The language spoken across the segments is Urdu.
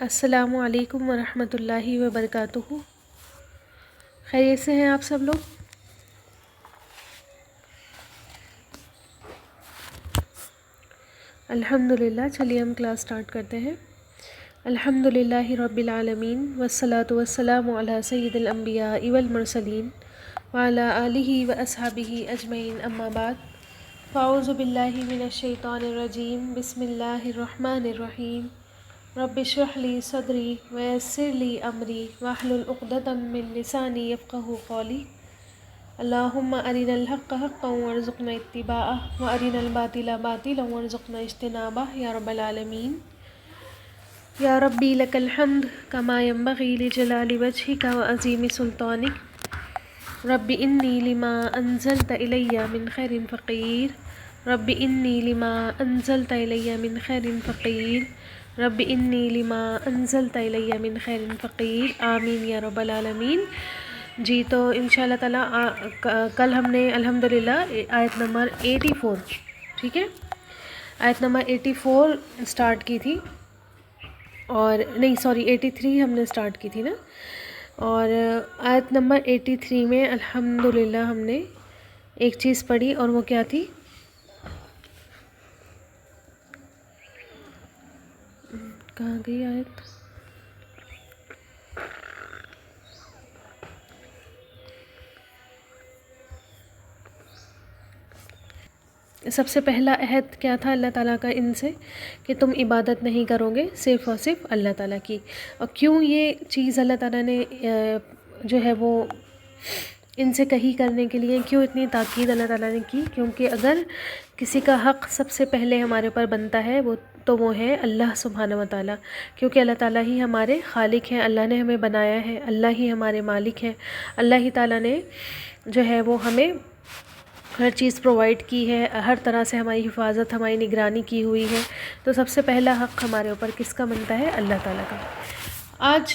السلام علیکم ورحمۃ اللہ وبرکاتہ۔ خیریت سے ہیں آپ سب لوگ؟ الحمدللہ۔ چلیے ہم کلاس سٹارٹ کرتے ہیں۔ الحمدللہ رب العالمین والصلاة والسلام علی سید الانبیاء والمرسلین وعلی آلہ واصحابہ اجمعین، اما بعد، فاعوذ باللہ من الشیطان الرجیم، بسم اللہ الرحمن الرحیم۔ رب اشرح لی صدری ویسر لی امری واحلل عقدۃ من لسانی یفقہوا قولی۔ اللہم ارنا الحق حقا وارزقنا اتباعہ وارنا الباطل باطلا وارزقنا اجتنابہ یا رب العالمین۔ یا ربی لک الحمد کما ینبغی لجلال وجہک وعظیم سلطانک۔ رب انی لما انزلت الی من خیر فقیر، رب انی لما انزلت الی من خیر فقیر، رب انی لما انزلت الی من خیر فقیر، آمین یا رب العالمین۔ جی تو انشاءاللہ تعالیٰ کل ہم نے الحمدللہ آیت نمبر 84، ٹھیک ہے، آیت نمبر 84 سٹارٹ کی تھی، اور نہیں سوری 83 ہم نے سٹارٹ کی تھی نا، اور آیت نمبر 83 میں الحمدللہ ہم نے ایک چیز پڑھی، اور وہ کیا تھی؟ کہاں گئی آیت؟ سب سے پہلا عہد کیا تھا اللہ تعالیٰ کا ان سے، کہ تم عبادت نہیں کرو گے صرف اور صرف اللہ تعالیٰ کی۔ اور کیوں یہ چیز اللہ تعالیٰ نے جو ہے وہ ان سے کہی کرنے کے لیے، کیوں اتنی تاکید اللہ تعالیٰ نے کی؟ کیونکہ اگر کسی کا حق سب سے پہلے ہمارے اوپر بنتا ہے وہ ہے اللہ سبحانہ و تعالیٰ، کیونکہ اللہ تعالیٰ ہی ہمارے خالق ہیں، اللہ نے ہمیں بنایا ہے، اللہ ہی ہمارے مالک ہیں، اللہ ہی تعالیٰ نے جو ہے وہ ہمیں ہر چیز پرووائڈ کی ہے، ہر طرح سے ہماری حفاظت، ہماری نگرانی کی ہوئی ہے۔ تو سب سے پہلا حق ہمارے اوپر کس کا بنتا ہے؟ اللہ تعالیٰ کا۔ آج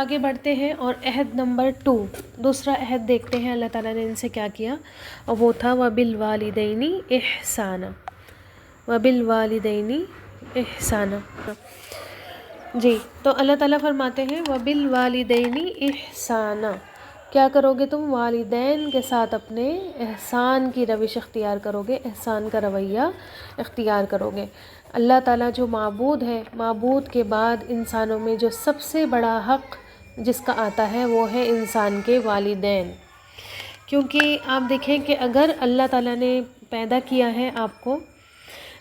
آگے بڑھتے ہیں اور عہد نمبر 2، دوسرا عہد دیکھتے ہیں اللہ تعالیٰ نے ان سے کیا کیا، اور وہ تھا وَبِالْوَالِدَيْنِ إِحْسَانًا، وَبِالْوَالِدَيْنِ إِحْسَانًا۔ جی تو اللہ تعالیٰ فرماتے ہیں وَبِالْوَالِدَيْنِ إِحْسَانًا، کیا کرو گے تم؟ والدین کے ساتھ اپنے احسان کی روش اختیار کرو گے، احسان کا رویہ اختیار کرو گے۔ اللہ تعالیٰ جو معبود ہے، معبود کے بعد انسانوں میں جو سب سے بڑا حق جس کا آتا ہے وہ ہے انسان کے والدین، کیونکہ آپ دیکھیں کہ اگر اللہ تعالیٰ نے پیدا کیا ہے آپ کو،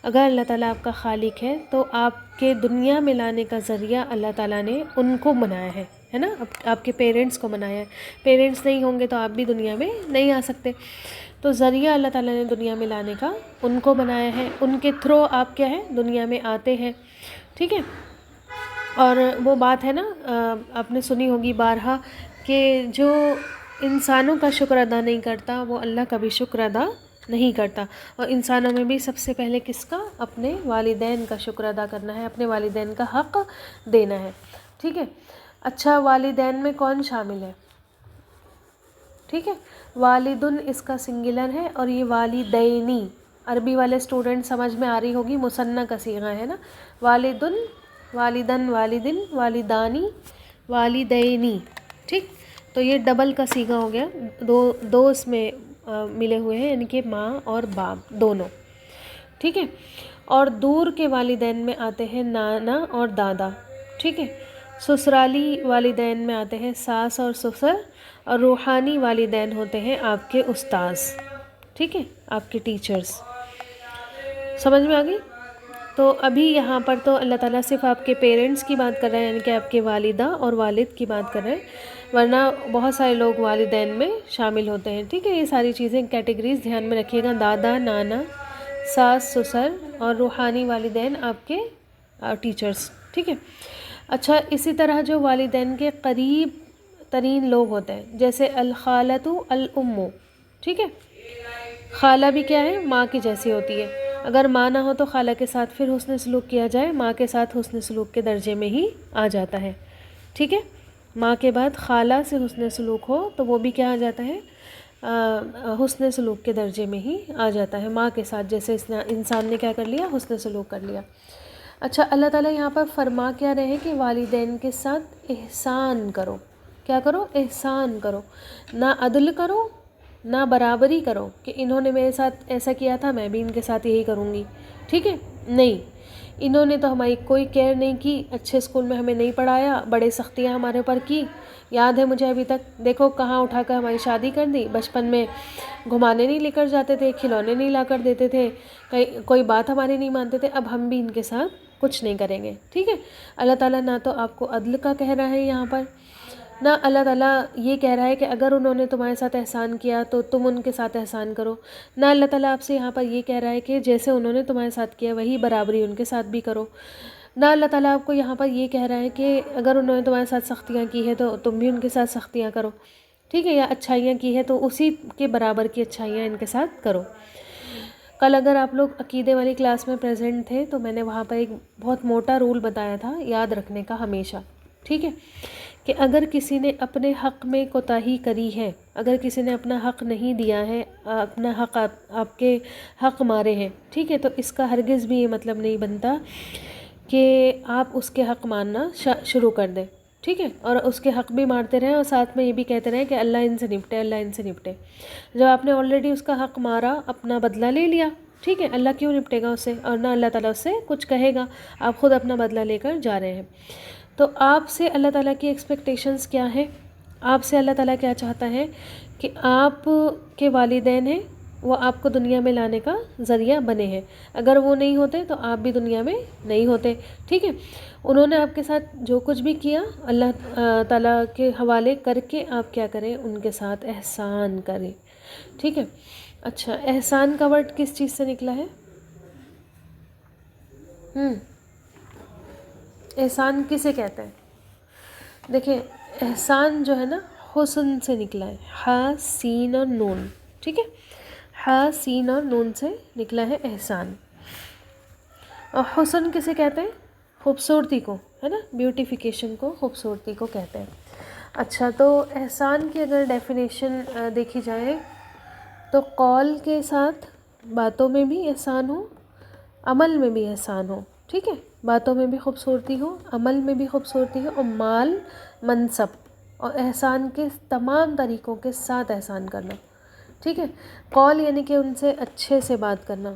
اگر اللہ تعالیٰ آپ کا خالق ہے، تو آپ کے دنیا میں لانے کا ذریعہ اللہ تعالیٰ نے ان کو بنایا ہے نا، آپ کے پیرنٹس کو بنایا ہے۔ پیرنٹس نہیں ہوں گے تو آپ بھی دنیا میں نہیں آ سکتے، تو ذریعہ اللہ تعالیٰ نے دنیا میں لانے کا ان کو بنایا ہے، ان کے تھرو آپ کیا ہے دنیا میں آتے ہیں، ٹھیک ہے۔ اور وہ بات ہے نا، آپ نے سنی ہوگی بارہا، کہ جو انسانوں کا شکر ادا نہیں کرتا وہ اللہ کا بھی شکر ادا نہیں کرتا، اور انسانوں میں بھی سب سے پہلے کس کا؟ اپنے والدین کا شکر ادا کرنا ہے، اپنے والدین کا حق دینا ہے، ٹھیک ہے۔ اچھا، والدین میں کون شامل ہے؟ ٹھیک ہے، والدن اس کا سنگولر ہے، اور یہ والدینی، عربی والے اسٹوڈنٹ سمجھ میں آ رہی ہوگی، مثنی کا صیغہ ہے نا، والدن، والدن، والدن، والدانی، والدینی، ٹھیک۔ تو یہ ڈبل کا صیغہ ہو گیا، دو اس میں ملے ہوئے ہیں، یعنی کہ ماں اور باپ دونوں، ٹھیک ہے۔ اور دور کے والدین میں آتے ہیں نانا اور دادا، ٹھیک ہے۔ سسرالی والدین میں آتے ہیں ساس اور سسر، اور روحانی والدین ہوتے ہیں آپ کے استاذ، ٹھیک ہے، آپ کے ٹیچرز۔ سمجھ میں آ گئی؟ تو ابھی یہاں پر تو اللہ تعالیٰ صرف آپ کے پیرنٹس کی بات کر رہے ہیں، یعنی کہ آپ کے والدہ اور والد کی بات کر رہے ہیں، ورنہ بہت سارے لوگ والدین میں شامل ہوتے ہیں، ٹھیک ہے۔ یہ ساری چیزیں کیٹیگریز دھیان میں رکھیے گا، دادا، نانا، ساس، سسر، اور روحانی والدین آپ کے ٹیچرز، ٹھیک ہے۔ اچھا، اسی طرح جو والدین کے قریب ترین لوگ ہوتے ہیں، جیسے الخالۃ الام، ٹھیک ہے۔ خالہ بھی کیا ہے؟ ماں کی جیسی ہوتی ہے، اگر ماں نہ ہو تو خالہ کے ساتھ پھر حسن سلوک کیا جائے، ماں کے ساتھ حسن سلوک کے درجے میں ہی آ جاتا ہے، ٹھیک ہے۔ ماں کے بعد خالہ سے حسن سلوک ہو تو وہ بھی کیا آ جاتا ہے؟ حسن سلوک کے درجے میں ہی آ جاتا ہے، ماں کے ساتھ جیسے انسان نے کیا کر لیا؟ حسن سلوک کر لیا۔ اچھا اللہ تعالیٰ یہاں پر فرما کیا رہے ہیں کہ والدین کے ساتھ احسان کرو. کیا کرو؟ احسان کرو. نہ عدل کرو نہ برابری کرو کہ انہوں نے میرے ساتھ ایسا کیا تھا میں بھی ان کے ساتھ یہی کروں گی. ٹھیک ہے؟ نہیں، انہوں نے تو ہماری کوئی کیئر نہیں کی، اچھے اسکول میں ہمیں نہیں پڑھایا، بڑے سختیاں ہمارے اوپر کی. یاد ہے مجھے ابھی تک، دیکھو کہاں اٹھا کر ہماری شادی کر دی. بچپن میں گھمانے نہیں لے کر جاتے تھے، کھلونے نہیں لا کر دیتے تھے، کوئی بات ہماری نہیں مانتے تھے. اب ہم بھی ان کے ساتھ کچھ نہیں کریں گے. ٹھیک ہے؟ اللہ تعالیٰ نہ تو آپ کو عدل کا کہہ رہا ہے یہاں پر، نہ اللہ تعالیٰ یہ کہہ رہا ہے کہ اگر انہوں نے تمہارے ساتھ احسان کیا تو تم ان کے ساتھ احسان کرو. نہ اللہ تعالیٰ آپ سے یہاں پر یہ کہہ رہا ہے کہ جیسے انہوں نے تمہارے ساتھ کیا وہی برابری ان کے ساتھ بھی کرو. نہ اللہ تعالیٰ آپ کو یہاں پر یہ کہہ رہا ہے کہ اگر انہوں نے تمہارے ساتھ سختیاں کی ہے تو تم بھی ان کے ساتھ سختیاں کرو. ٹھیک ہے؟ یا اچھائیاں کی ہے تو اسی کے برابر کی اچھائیاں ان کے ساتھ کرو. کل اگر آپ لوگ عقیدے والی کلاس میں پریزنٹ تھے تو میں نے وہاں پر ایک بہت موٹا رول بتایا تھا یاد رکھنے کا ہمیشہ. ٹھیک ہے؟ کہ اگر کسی نے اپنے حق میں کوتاہی کری ہے، اگر کسی نے اپنا حق نہیں دیا ہے، اپنا حق آپ کے حق مارے ہیں، ٹھیک ہے، تو اس کا ہرگز بھی یہ مطلب نہیں بنتا کہ آپ اس کے حق ماننا شروع کر دیں. ٹھیک ہے؟ اور اس کے حق بھی مارتے رہیں اور ساتھ میں یہ بھی کہتے رہیں کہ اللہ ان سے نپٹے، اللہ ان سے نپٹے. جب آپ نے آلریڈی اس کا حق مارا، اپنا بدلہ لے لیا، ٹھیک ہے، اللہ کیوں نپٹے گا اس سے؟ اور نہ اللہ تعالیٰ اس سے کچھ کہے گا، آپ خود اپنا بدلہ لے کر جا رہے ہیں. تو آپ سے اللہ تعالیٰ کی ایکسپیکٹیشنز کیا ہیں؟ آپ سے اللہ تعالیٰ کیا چاہتا ہے کہ آپ کے والدین ہیں وہ آپ کو دنیا میں لانے کا ذریعہ بنے ہیں. اگر وہ نہیں ہوتے تو آپ بھی دنیا میں نہیں ہوتے. ٹھیک ہے؟ انہوں نے آپ کے ساتھ جو کچھ بھی کیا اللہ تعالیٰ کے حوالے کر کے آپ کیا کریں؟ ان کے ساتھ احسان کریں. ٹھیک ہے؟ اچھا، احسان کا ورڈ کس چیز سے نکلا ہے؟ احسان کسے کہتے ہیں؟ دیکھیں، احسان جو ہے نا حسن سے نکلا ہے، ہا سین اور نون. ٹھیک ہے؟ ہا سین اور نون سے نکلا ہے احسان. اور حسن کسے کہتے ہیں؟ خوبصورتی کو، ہے نا، بیوٹیفیکیشن کو، خوبصورتی کو کہتے ہیں. اچھا، تو احسان کی اگر ڈیفینیشن دیکھی جائے تو قول کے ساتھ باتوں میں بھی احسان ہو، عمل میں بھی احسان ہو. ٹھیک ہے؟ باتوں میں بھی خوبصورتی ہو، عمل میں بھی خوبصورتی ہو، اور مال، منصب اور احسان کے تمام طریقوں کے ساتھ احسان کرنا. ٹھیک ہے؟ قول یعنی کہ ان سے اچھے سے بات کرنا،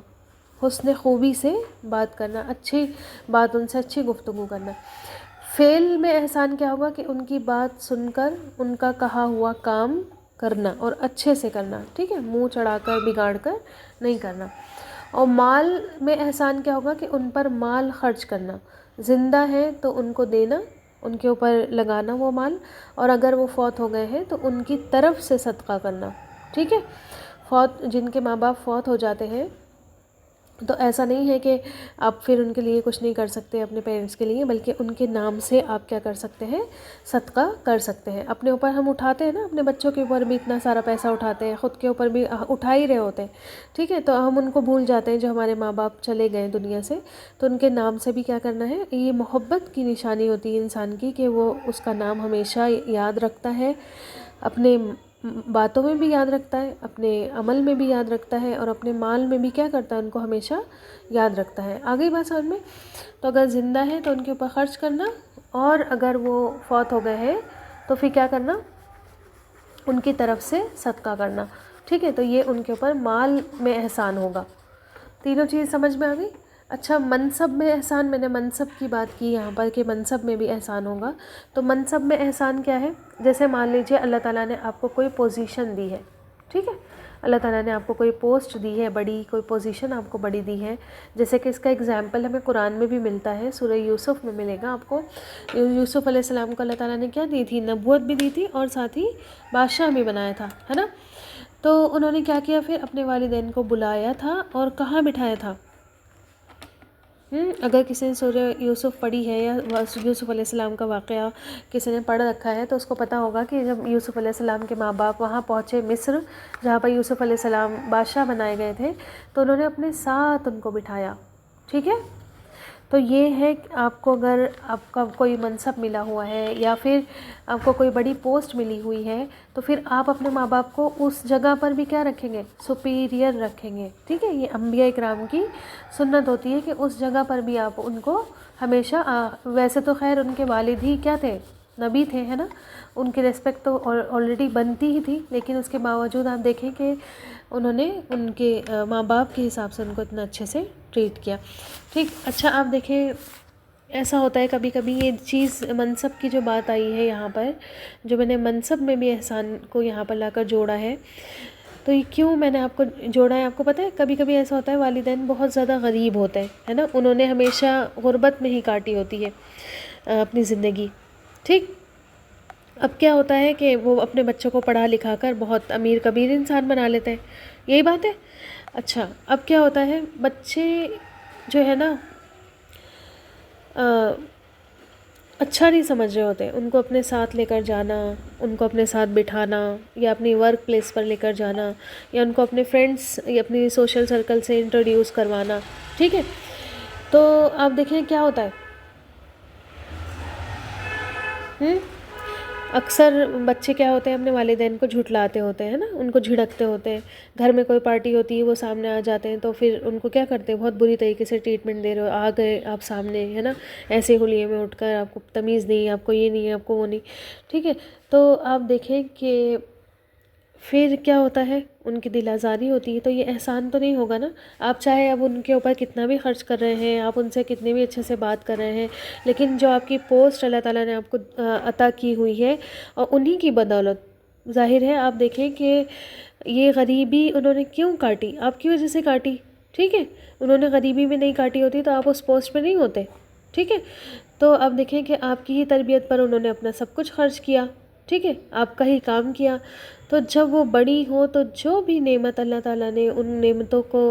حسن خوبی سے بات کرنا، اچھی بات ان سے اچھی گفتگو کرنا. فعل میں احسان کیا ہوگا کہ ان کی بات سن کر ان کا کہا ہوا کام کرنا اور اچھے سے کرنا. ٹھیک ہے؟ منہ چڑھا کر بگاڑ کر نہیں کرنا. اور مال میں احسان کیا ہوگا کہ ان پر مال خرچ کرنا، زندہ ہے تو ان کو دینا، ان کے اوپر لگانا وہ مال، اور اگر وہ فوت ہو گئے ہیں تو ان کی طرف سے صدقہ کرنا. ٹھیک ہے؟ جن کے ماں باپ فوت ہو جاتے ہیں تو ایسا نہیں ہے کہ آپ پھر ان کے لیے کچھ نہیں کر سکتے اپنے پیرنٹس کے لیے، بلکہ ان کے نام سے آپ کیا کر سکتے ہیں؟ صدقہ کر سکتے ہیں. اپنے اوپر ہم اٹھاتے ہیں نا، اپنے بچوں کے اوپر بھی اتنا سارا پیسہ اٹھاتے ہیں، خود کے اوپر بھی اٹھا ہی رہے ہوتے ہیں. ٹھیک ہے؟ تو ہم ان کو بھول جاتے ہیں جو ہمارے ماں باپ چلے گئے دنیا سے، تو ان کے نام سے بھی کیا کرنا ہے؟ یہ محبت کی نشانی ہوتی ہے انسان کی کہ وہ اس کا نام ہمیشہ یاد رکھتا ہے، اپنے باتوں میں بھی یاد رکھتا ہے، اپنے عمل میں بھی یاد رکھتا ہے، اور اپنے مال میں بھی کیا کرتا ہے؟ ان کو ہمیشہ یاد رکھتا ہے. آگئی بات سمجھ میں؟ تو اگر زندہ ہے تو ان کے اوپر خرچ کرنا، اور اگر وہ فوت ہو گئے ہیں تو پھر کیا کرنا؟ ان کی طرف سے صدقہ کرنا. ٹھیک ہے؟ تو یہ ان کے اوپر مال میں احسان ہوگا. تینوں چیز سمجھ میں آ گئی؟ اچھا، منصب میں احسان، میں نے منصب کی بات کی یہاں پر کہ منصب میں بھی احسان ہوگا. تو منصب میں احسان کیا ہے؟ جیسے مان لیجیے اللہ تعالیٰ نے آپ کو کوئی پوزیشن دی ہے. ٹھیک ہے؟ اللہ تعالیٰ نے آپ کو کوئی پوسٹ دی ہے بڑی، کوئی پوزیشن آپ کو بڑی دی ہے. جیسے کہ اس کا اگزامپل ہمیں قرآن میں بھی ملتا ہے، سورہ یوسف میں ملے گا آپ کو. یوسف علیہ السلام کو اللہ تعالیٰ نے کیا دی تھی؟ نبوت بھی دی تھی اور ساتھ ہی بادشاہ بھی بنایا تھا، ہے نا. تو انہوں نے کیا کیا؟ پھر اپنے والدین کو بلایا تھا اور کہاں بٹھایا تھا؟ اگر کسی نے سورہ یوسف پڑھی ہے یا یوسف علیہ السلام کا واقعہ کسی نے پڑھ رکھا ہے تو اس کو پتہ ہوگا کہ جب یوسف علیہ السلام کے ماں باپ وہاں پہنچے مصر، جہاں پر یوسف علیہ السلام بادشاہ بنائے گئے تھے، تو انہوں نے اپنے ساتھ ان کو بٹھایا. ٹھیک ہے؟ تو یہ ہے کہ آپ کو اگر آپ کا کوئی منصب ملا ہوا ہے یا پھر آپ کو کوئی بڑی پوسٹ ملی ہوئی ہے تو پھر آپ اپنے ماں باپ کو اس جگہ پر بھی کیا رکھیں گے؟ سپیریئر رکھیں گے، ٹھیک ہے؟ یہ انبیاء کرام کی سنت ہوتی ہے کہ اس جگہ پر بھی آپ ان کو ہمیشہ ویسے تو خیر ان کے والد ہی کیا تھے؟ نبی تھے، ہے نا؟ ان کی ریسپیکٹ تو آلریڈی بنتی ہی تھی، لیکن اس کے باوجود آپ دیکھیں کہ انہوں نے ان کے ماں باپ کے حساب سے ان کو اتنا اچھے سے ٹریٹ کیا، ٹھیک۔ اچھا آپ دیکھیں ایسا ہوتا ہے کبھی کبھی یہ چیز منصب کی جو بات آئی ہے یہاں پر، جو میں نے منصب میں بھی احسان کو یہاں پر لا کر جوڑا ہے، تو یہ کیوں میں نے آپ کو جوڑا ہے؟ آپ کو پتہ ہے کبھی کبھی ایسا ہوتا ہے والدین بہت زیادہ غریب ہوتے ہیں، ہے نا؟ انہوں نے ہمیشہ غربت میں ہی کاٹی ہوتی ہے اپنی زندگی، ٹھیک۔ اب کیا ہوتا ہے کہ وہ اپنے بچوں کو پڑھا لکھا کر بہت امیر کبیر انسان بنا لیتے ہیں، یہی بات ہے۔ اچھا اب کیا ہوتا ہے، بچے جو ہے نا اچھا نہیں سمجھ رہے ہوتے، ان کو اپنے ساتھ لے کر جانا، ان کو اپنے ساتھ بٹھانا یا اپنی ورک پلیس پر لے کر جانا یا ان کو اپنے فرینڈس یا اپنی سوشل سرکل سے انٹروڈیوس کروانا، ٹھیک ہے؟ تو آپ دیکھیں کیا ہوتا ہے، اکثر بچے کیا ہوتے ہیں اپنے والدین کو جھٹلاتے ہوتے ہیں نا، ان کو جھڑکتے ہوتے ہیں، گھر میں کوئی پارٹی ہوتی ہے وہ سامنے آ جاتے ہیں تو پھر ان کو کیا کرتے ہیں؟ بہت بری طریقے سے ٹریٹمنٹ دے رہے ہو، آ گئے آپ سامنے، ہے نا؟ ایسے ہولیے میں اٹھ کر آپ کو تمیز نہیں، آپ کو یہ نہیں ہے، آپ کو وہ نہیں، ٹھیک ہے؟ تو آپ دیکھیں کہ پھر کیا ہوتا ہے، ان کی دل آزاری ہوتی ہے، تو یہ احسان تو نہیں ہوگا نا؟ آپ چاہے اب ان کے اوپر کتنا بھی خرچ کر رہے ہیں، آپ ان سے کتنے بھی اچھے سے بات کر رہے ہیں، لیکن جو آپ کی پوسٹ اللہ تعالیٰ نے آپ کو عطا کی ہوئی ہے اور انہی کی بدولت ظاہر ہے آپ دیکھیں کہ یہ غریبی انہوں نے کیوں کاٹی؟ آپ کی وجہ سے کاٹی، ٹھیک ہے؟ انہوں نے غریبی میں نہیں کاٹی ہوتی تو آپ اس پوسٹ پہ نہیں ہوتے، ٹھیک ہے؟ تو اب دیکھیں کہ آپ کی ہی تربیت پر انہوں نے اپنا سب کچھ خرچ کیا، ٹھیک ہے؟ آپ کا ہی کام کیا، تو جب وہ بڑی ہو تو جو بھی نعمت اللہ تعالیٰ نے ان نعمتوں کو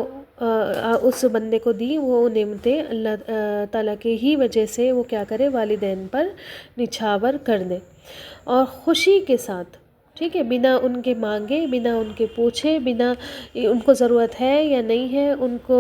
اس بندے کو دی، وہ نعمتیں اللہ تعالیٰ کی ہی وجہ سے وہ کیا کرے؟ والدین پر نچھاور کر دے اور خوشی کے ساتھ، ٹھیک ہے؟ بنا ان کے مانگے، بنا ان کے پوچھے، بنا ان کو ضرورت ہے یا نہیں ہے، ان کو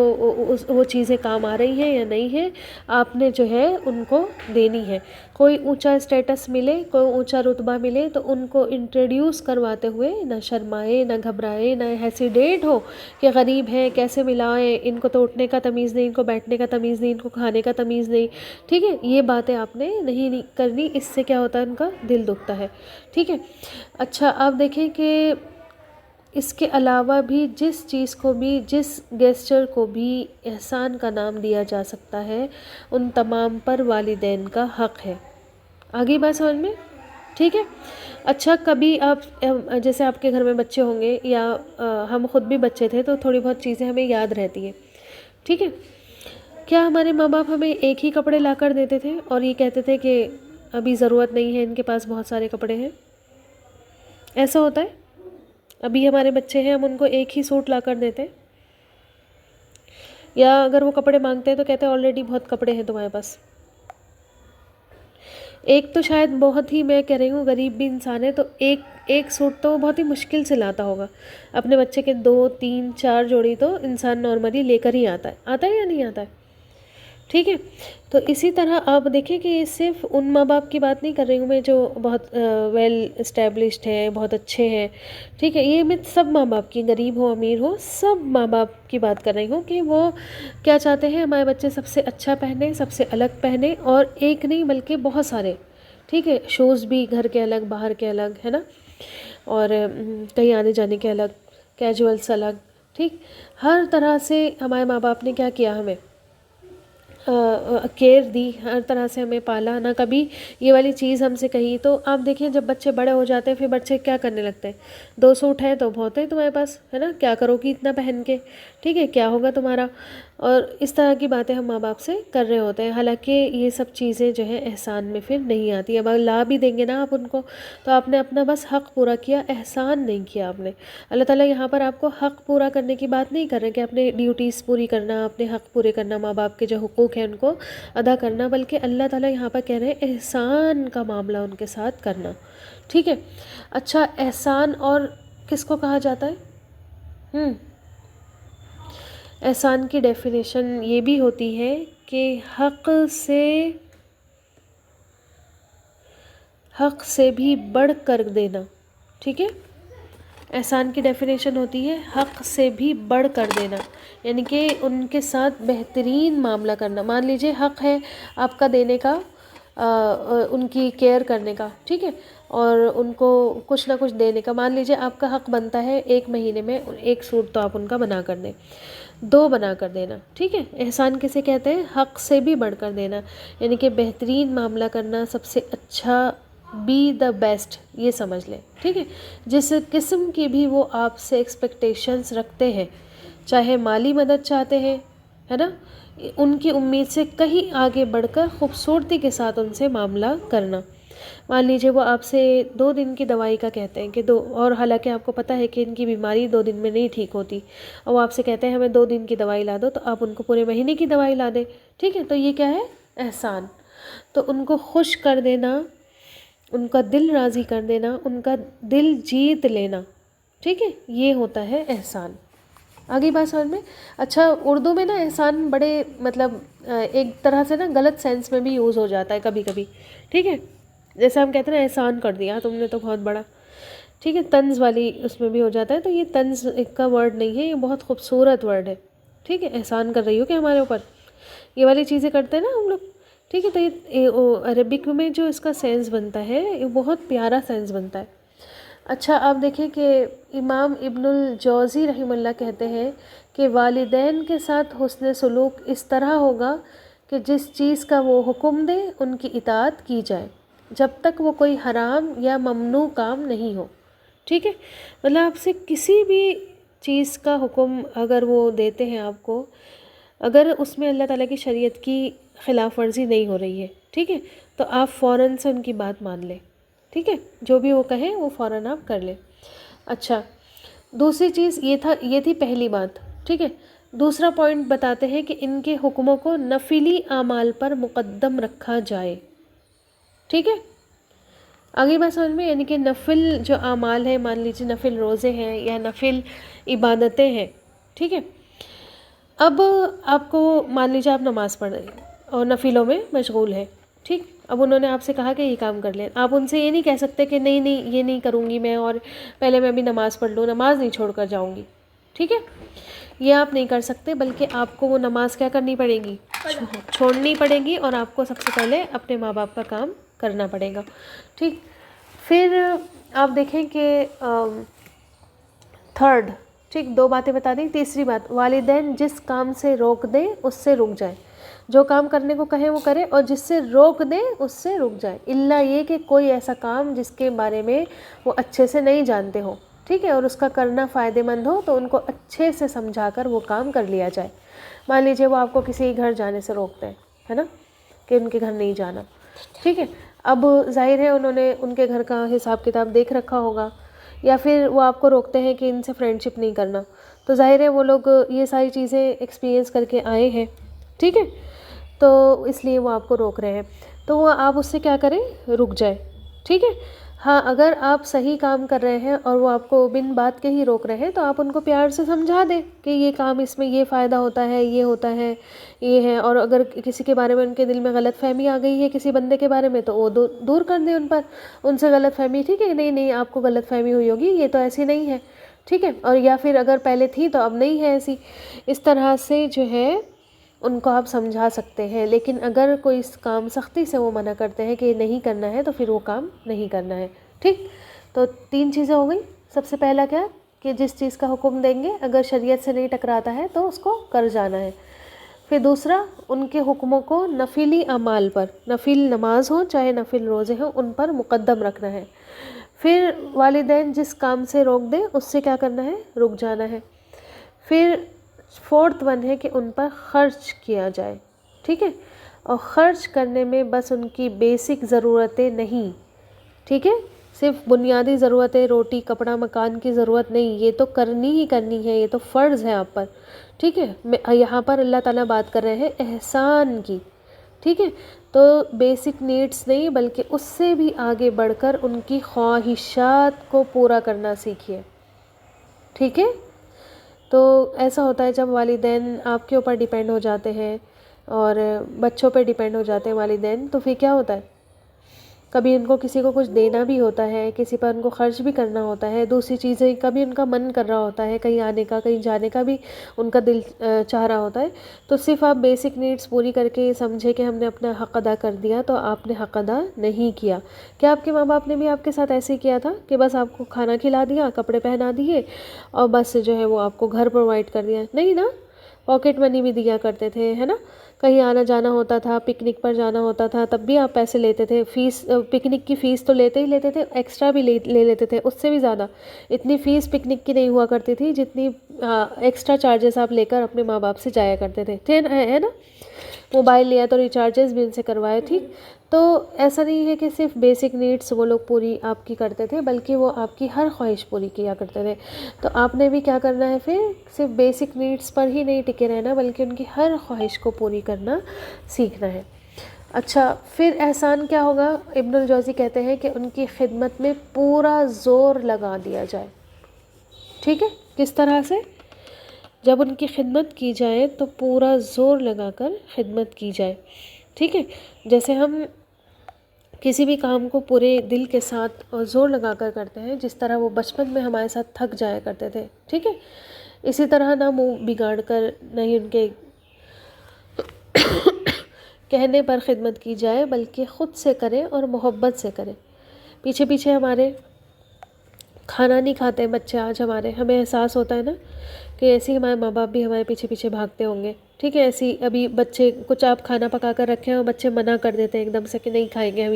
وہ چیزیں کام آ رہی ہیں یا نہیں ہے، آپ نے جو ہے ان کو دینی ہے۔ کوئی اونچا اسٹیٹس ملے، کوئی اونچا رتبہ ملے تو ان کو انٹروڈیوس کرواتے ہوئے نہ شرمائے، نہ گھبرائے، نہ ہیسیڈیٹ ہو کہ غریب ہیں کیسے ملائیں، ان کو تو اٹھنے کا تمیز نہیں، ان کو بیٹھنے کا تمیز نہیں، ان کو کھانے کا تمیز نہیں، ٹھیک ہے؟ یہ باتیں آپ نے نہیں کرنی، اس سے کیا ہوتا ہے؟ ان کا دل دکھتا ہے، ٹھیک ہے؟ اچھا آپ دیکھیں کہ اس کے علاوہ بھی جس چیز کو بھی، جس گیسچر کو بھی احسان کا نام دیا جا سکتا ہے، ان تمام پر والدین کا حق ہے۔ آگے بات سمجھ میں؟ ٹھیک ہے؟ اچھا کبھی آپ جیسے آپ کے گھر میں بچے ہوں گے یا ہم خود بھی بچے تھے تو تھوڑی بہت چیزیں ہمیں یاد رہتی ہیں، ٹھیک ہے؟ کیا ہمارے ماں باپ ہمیں ایک ہی کپڑے لا کر دیتے تھے اور یہ کہتے تھے کہ ابھی ضرورت نہیں ہے، ان کے پاس بہت سارے کپڑے ہیں؟ ایسا ہوتا ہے؟ ابھی ہمارے بچے ہیں، ہم ان کو ایک ہی سوٹ لا کر دیتے ہیں، یا اگر وہ کپڑے مانگتے ہیں تو کہتے ہیں آلریڈی بہت کپڑے ہیں تمہارے پاس؟ ایک تو شاید بہت ہی، میں کہہ رہی ہوں غریب بھی انسان ہے تو ایک سوٹ تو وہ بہت ہی مشکل سے لاتا ہوگا، اپنے بچے کے 2 3 4 جوڑی تو انسان نارملی لے کر ہی آتا ہے یا نہیں آتا ہے، ٹھیک ہے؟ تو اسی طرح آپ دیکھیں کہ صرف ان ماں باپ کی بات نہیں کر رہی ہوں میں جو بہت ویل اسٹیبلشڈ ہیں، بہت اچھے ہیں، ٹھیک ہے؟ یہ میں سب ماں باپ کی، غریب ہو امیر ہو، سب ماں باپ کی بات کر رہی ہوں کہ وہ کیا چاہتے ہیں؟ ہمارے بچے سب سے اچھا پہنے، سب سے الگ پہنے، اور ایک نہیں بلکہ بہت سارے، ٹھیک ہے؟ شوز بھی گھر کے الگ، باہر کے الگ، ہے نا؟ اور کہیں آنے جانے کے الگ، کیجولس الگ، ٹھیک؟ ہر طرح سے ہمارے ماں باپ نے کیا کیا؟ ہمیں کیئر دی، ہر طرح سے ہمیں پالا، نہ کبھی یہ والی چیز ہم سے کہی۔ تو آپ دیکھیں جب بچے بڑے ہو جاتے ہیں پھر بچے کیا کرنے لگتے ہیں؟ 2 سوٹ ہے تو بہت ہے تمہارے پاس، ہے نا؟ کیا کرو گی اتنا پہن کے، ٹھیک ہے؟ کیا ہوگا تمہارا؟ اور اس طرح کی باتیں ہم ماں باپ سے کر رہے ہوتے ہیں، حالانکہ یہ سب چیزیں جو ہے احسان میں پھر نہیں آتی۔ اب لا بھی دیں گے نا آپ ان کو تو آپ نے اپنا بس حق پورا کیا، احسان نہیں کیا آپ نے۔ اللہ تعالیٰ یہاں پر آپ کو حق پورا کرنے کی بات نہیں کر رہے کہ اپنے ڈیوٹیز پوری کرنا، اپنے حق پورے کرنا، ماں باپ کے جو حقوق ہیں ان کو ادا کرنا، بلکہ اللہ تعالیٰ یہاں پر کہہ رہے ہیں احسان کا معاملہ ان کے ساتھ کرنا، ٹھیک ہے؟ اچھا احسان اور کس کو کہا جاتا ہے؟ احسان کی ڈیفینیشن یہ بھی ہوتی ہے کہ حق سے بھی بڑھ کر دینا. ٹھیک ہے، احسان کی ڈیفینیشن ہوتی ہے حق سے بھی بڑھ کر دینا، یعنی کہ ان کے ساتھ بہترین معاملہ کرنا. مان لیجئے حق ہے آپ کا دینے کا، ان کی کیئر کرنے کا، ٹھیک ہے، اور ان کو کچھ نہ کچھ دینے کا. مان لیجئے آپ کا حق بنتا ہے 1 مہینے میں 1 سوٹ تو آپ ان کا بنا کر دیں، 2 بنا کر دینا. ٹھیک ہے، احسان کسے کہتے ہیں؟ حق سے بھی بڑھ کر دینا، یعنی کہ بہترین معاملہ کرنا، سب سے اچھا، بی دا بیسٹ، یہ سمجھ لیں. ٹھیک ہے، جس قسم کی بھی وہ آپ سے ایکسپیکٹیشنز رکھتے ہیں، چاہے مالی مدد چاہتے ہیں، ہے نا، ان کی امید سے کہیں آگے بڑھ کر خوبصورتی کے ساتھ ان سے معاملہ کرنا. مان لیجیے وہ آپ سے 2 دن کی دوائی کا کہتے ہیں کہ اور حالانکہ آپ کو پتہ ہے کہ ان کی بیماری 2 دن میں نہیں ٹھیک ہوتی، اور وہ آپ سے کہتے ہیں ہمیں 2 دن کی دوائی لا دو، تو آپ ان کو پورے مہینے کی دوائی لا دیں. ٹھیک ہے، تو یہ کیا ہے؟ احسان. تو ان کو خوش کر دینا، ان کا دل راضی کر دینا، ان کا دل جیت لینا. ٹھیک ہے، یہ ہوتا ہے احسان. آگے بات سمجھ میں؟ اچھا، اردو میں نا احسان بڑے مطلب ایک طرح سے نا غلط سینس میں بھی یوز ہو جاتا ہے کبھی کبھی. ٹھیک ہے، جیسے ہم کہتے ہیں نا احسان کر دیا تم نے تو بہت بڑا. ٹھیک ہے، طنز والی اس میں بھی ہو جاتا ہے، تو یہ طنز کا ورڈ نہیں ہے، یہ بہت خوبصورت ورڈ ہے. ٹھیک ہے، احسان کر رہی ہو کہ ہمارے اوپر، یہ والی چیزیں کرتے ہیں نا ہم لوگ. ٹھیک ہے، تو یہ عربک میں جو اس کا سینس بنتا ہے یہ بہت پیارا سینس بنتا ہے. اچھا، آپ دیکھیں کہ امام ابن الجوزی رحمہ اللہ کہتے ہیں کہ والدین کے ساتھ حسن سلوک اس طرح ہوگا کہ جس چیز کا وہ حکم دے ان کی اطاعت کی جائے، جب تک وہ کوئی حرام یا ممنوع کام نہیں ہو. ٹھیک ہے، مطلب آپ سے کسی بھی چیز کا حکم اگر وہ دیتے ہیں آپ کو، اگر اس میں اللہ تعالیٰ کی شریعت کی خلاف ورزی نہیں ہو رہی ہے، ٹھیک ہے، تو آپ فوراً سے ان کی بات مان لیں. ٹھیک ہے، جو بھی وہ کہیں وہ فوراً آپ کر لیں. اچھا، دوسری چیز یہ تھی پہلی بات. ٹھیک ہے، دوسرا پوائنٹ بتاتے ہیں کہ ان کے حکموں کو نفلی اعمال پر مقدم رکھا جائے. ٹھیک ہے، آگے بات سمجھ میں؟ یعنی کہ نفل جو اعمال ہیں، مان لیجیے نفل روزے ہیں یا نفل عبادتیں ہیں. ٹھیک ہے، اب آپ کو مان لیجیے آپ نماز پڑھ رہے ہیں اور نفلوں میں مشغول ہیں. ٹھیک، اب انہوں نے آپ سے کہا کہ یہ کام کر لیں. آپ ان سے یہ نہیں کہہ سکتے کہ نہیں یہ نہیں کروں گی میں، اور پہلے میں ابھی نماز پڑھ لوں، نماز نہیں چھوڑ کر جاؤں گی. ٹھیک ہے، یہ آپ نہیں کر سکتے، بلکہ آپ کو وہ نماز کیا کرنی پڑے گی؟ چھوڑنی پڑے گی، اور آپ کو سب سے پہلے اپنے ماں باپ کا کام کرنا پڑے گا. ٹھیک، پھر آپ دیکھیں کہ تھرڈ، ٹھیک، 2 باتیں بتا دیں. تیسری بات، والدین جس کام سے روک دیں اس سے رک جائیں. جو کام کرنے کو کہیں وہ کرے، اور جس سے روک دیں اس سے رک جائیں، الا یہ کہ کوئی ایسا کام جس کے بارے میں وہ اچھے سے نہیں جانتے ہوں. ٹھیک ہے، اور اس کا کرنا فائدہ مند ہو تو ان کو اچھے سے سمجھا کر وہ کام کر لیا جائے. مان لیجیے وہ آپ کو کسی گھر جانے سے روکتے ہیں، ہے نا، کہ ان کے گھر نہیں جانا. ٹھیک ہے، اب ظاہر ہے انہوں نے ان کے گھر کا حساب کتاب دیکھ رکھا ہوگا، یا پھر وہ آپ کو روکتے ہیں کہ ان سے فرینڈ شپ نہیں کرنا، تو ظاہر ہے وہ لوگ یہ ساری چیزیں ایکسپیرینس کر کے آئے ہیں. ٹھیک ہے، تو اس لیے وہ آپ کو روک رہے ہیں، تو وہ آپ اس سے کیا کریں؟ رک جائے. ٹھیک ہے، ہاں، اگر آپ صحیح کام کر رہے ہیں اور وہ آپ کو بن بات کے ہی روک رہے ہیں تو آپ ان کو پیار سے سمجھا دیں کہ یہ کام، اس میں یہ فائدہ ہوتا ہے، یہ ہوتا ہے، یہ ہے. اور اگر کسی کے بارے میں ان کے دل میں غلط فہمی آ گئی ہے کسی بندے کے بارے میں تو وہ دور کر دیں ان پر، ان سے غلط فہمی. ٹھیک ہے، نہیں آپ کو غلط فہمی ہوئی ہوگی، یہ تو ایسی نہیں ہے. ٹھیک ہے، اور یا پھر اگر پہلے تھی تو اب نہیں ہے ایسی. اس طرح سے جو ہے ان کو آپ سمجھا سکتے ہیں. لیکن اگر کوئی اس کام سختی سے وہ منع کرتے ہیں کہ نہیں کرنا ہے تو پھر وہ کام نہیں کرنا ہے. ٹھیک، تو 3 چیزیں ہو گئی. سب سے پہلا کیا کہ جس چیز کا حکم دیں گے اگر شریعت سے نہیں ٹکراتا ہے تو اس کو کر جانا ہے. پھر دوسرا، ان کے حکموں کو نفلی اعمال پر، نفل نماز ہو چاہے نفل روزے ہوں، ان پر مقدم رکھنا ہے. پھر والدین جس کام سے روک دیں اس سے کیا کرنا ہے؟ رک جانا ہے. پھر 4تھ ون ہے کہ ان پر خرچ کیا جائے. ٹھیک ہے، اور خرچ کرنے میں بس ان کی بیسک ضرورتیں نہیں، ٹھیک ہے، صرف بنیادی ضرورتیں، روٹی کپڑا مکان کی ضرورت نہیں، یہ تو کرنی ہی کرنی ہے، یہ تو فرض ہے آپ پر. ٹھیک ہے، یہاں پر اللہ تعالیٰ بات کر رہے ہیں احسان کی. ٹھیک ہے، تو بیسک نیڈس نہیں بلکہ اس سے بھی آگے بڑھ کر ان کی خواہشات کو پورا کرنا سیکھیے. ٹھیک ہے، تو ایسا ہوتا ہے جب والدین آپ کے اوپر ڈیپینڈ ہو جاتے ہیں اور بچوں پہ ڈیپینڈ ہو جاتے ہیں والدین، تو پھر کیا ہوتا ہے، کبھی ان کو کسی کو کچھ دینا بھی ہوتا ہے، کسی پر ان کو خرچ بھی کرنا ہوتا ہے، دوسری چیزیں کبھی ان کا من کر رہا ہوتا ہے کہیں آنے کا، کہیں جانے کا بھی ان کا دل چاہ رہا ہوتا ہے، تو صرف آپ بیسک نیڈس پوری کر کے سمجھے کہ ہم نے اپنا حق ادا کر دیا، تو آپ نے حق ادا نہیں کیا۔ کیا آپ کے ماں باپ نے بھی آپ کے ساتھ ایسے ہی کیا تھا کہ بس آپ کو کھانا کھلا دیا، کپڑے پہنا دیے اور بس جو ہے وہ آپ کو گھر پرووائڈ کر دیا؟ نہیں نا، پاکٹ منی بھی دیا کرتے تھے، ہے نا، کہیں آنا جانا ہوتا تھا، پکنک پر جانا ہوتا تھا، تب بھی آپ پیسے لیتے تھے، فیس پکنک کی فیس تو لیتے ہی لیتے تھے، ایکسٹرا بھی لے لیتے تھے، اس سے بھی زیادہ۔ اتنی فیس پکنک کی نہیں ہوا کرتی تھی جتنی ایکسٹرا چارجز آپ لے کر اپنے ماں باپ سے جایا کرتے تھے، ہے نا۔ موبائل لیا تو ریچارجز بھی ان سے کروائے، ٹھیک۔ تو ایسا نہیں ہے کہ صرف بیسک نیڈس وہ لوگ پوری آپ کی کرتے تھے، بلکہ وہ آپ کی ہر خواہش پوری کیا کرتے تھے۔ تو آپ نے بھی کیا کرنا ہے پھر، صرف بیسک نیڈس پر ہی نہیں ٹکے رہنا، بلکہ ان کی ہر خواہش کو پوری کرنا سیکھنا ہے۔ اچھا، پھر احسان کیا ہوگا؟ ابن الجوزی کہتے ہیں کہ ان کی خدمت میں پورا زور لگا دیا جائے، ٹھیک ہے۔ کس طرح سے؟ جب ان کی خدمت کی جائے تو پورا زور لگا کر خدمت کی جائے، ٹھیک ہے۔ جیسے ہم کسی بھی کام کو پورے دل کے ساتھ اور زور لگا کر کرتے ہیں، جس طرح وہ بچپن میں ہمارے ساتھ تھک جایا کرتے تھے، ٹھیک ہے۔ اسی طرح نہ منہ بگاڑ کر، نہ ہی ان کے کہنے پر خدمت کی جائے، بلکہ خود سے کرے اور محبت سے کرے۔ پیچھے پیچھے ہمارے کھانا نہیں کھاتے بچے آج ہمارے، ہمیں احساس ہوتا ہے نا کہ ایسے ہی ہمارے ماں باپ بھی ہمارے پیچھے پیچھے بھاگتے ہوں گے، ٹھیک ہے۔ ایسی ابھی بچے کچھ آپ کھانا پکا کر رکھے ہیں اور بچے منع کر دیتے ہیں ایک دم سے کہ نہیں کھائیں گے ہم،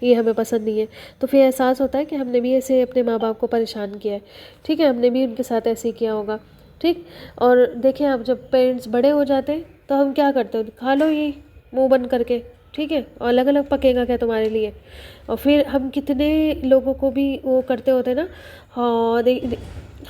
یہ ہمیں پسند نہیں ہے، تو پھر احساس ہوتا ہے کہ ہم نے بھی ایسے اپنے ماں باپ کو پریشان کیا ہے، ٹھیک ہے، ہم نے بھی ان کے ساتھ ایسے ہی کیا ہوگا، ٹھیک۔ اور دیکھیں آپ جب پیرنٹس بڑے ہو جاتے ہیں تو ہم کیا کرتے ہیں، کھا لو یہ منہ بند کر کے، ٹھیک ہے، اور الگ الگ پکے گا کیا تمہارے لیے؟ اور پھر ہم کتنے لوگوں کو بھی وہ کرتے ہوتے ہیں نا، ہاں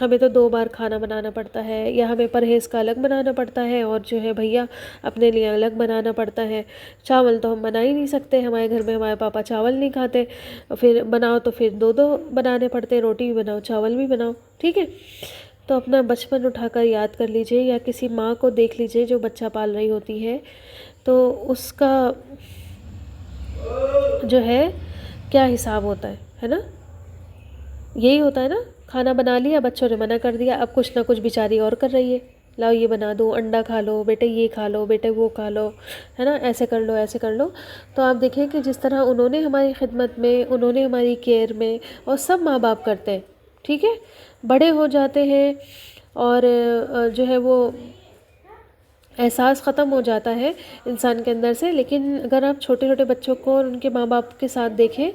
ہمیں تو 2 بار کھانا بنانا پڑتا ہے، یا ہمیں پرہیز کا الگ بنانا پڑتا ہے، اور جو ہے بھیا اپنے لیے الگ بنانا پڑتا ہے۔ چاول تو ہم بنا ہی نہیں سکتے، ہمارے گھر میں ہمارے پاپا چاول نہیں کھاتے، پھر بناؤ تو پھر 2 بنانے پڑتے، روٹی بھی بناؤ چاول بھی بناؤ، ٹھیک ہے۔ تو اپنا بچپن اٹھا کر یاد کر لیجئے، یا کسی ماں کو دیکھ لیجئے جو بچہ پال رہی ہوتی ہے، تو اس کا جو ہے کیا حساب ہوتا ہے نا۔ یہی ہوتا ہے نا، کھانا بنا لیا، بچوں نے منع کر دیا، اب کچھ نہ کچھ بیچاری اور کر رہی ہے، لاؤ یہ بنا دو، انڈا کھا لو بیٹے، یہ کھا لو بیٹے، وہ کھا لو، ہے نا، ایسے کر لو ایسے کر لو۔ تو آپ دیکھیں کہ جس طرح انہوں نے ہماری خدمت میں، انہوں نے ہماری کیئر میں، اور سب ماں باپ کرتے ہیں، ٹھیک ہے، بڑے ہو جاتے ہیں اور جو ہے وہ احساس ختم ہو جاتا ہے انسان کے اندر سے۔ لیکن اگر آپ چھوٹے چھوٹے بچوں کو اور ان کے ماں باپ کے ساتھ دیکھیں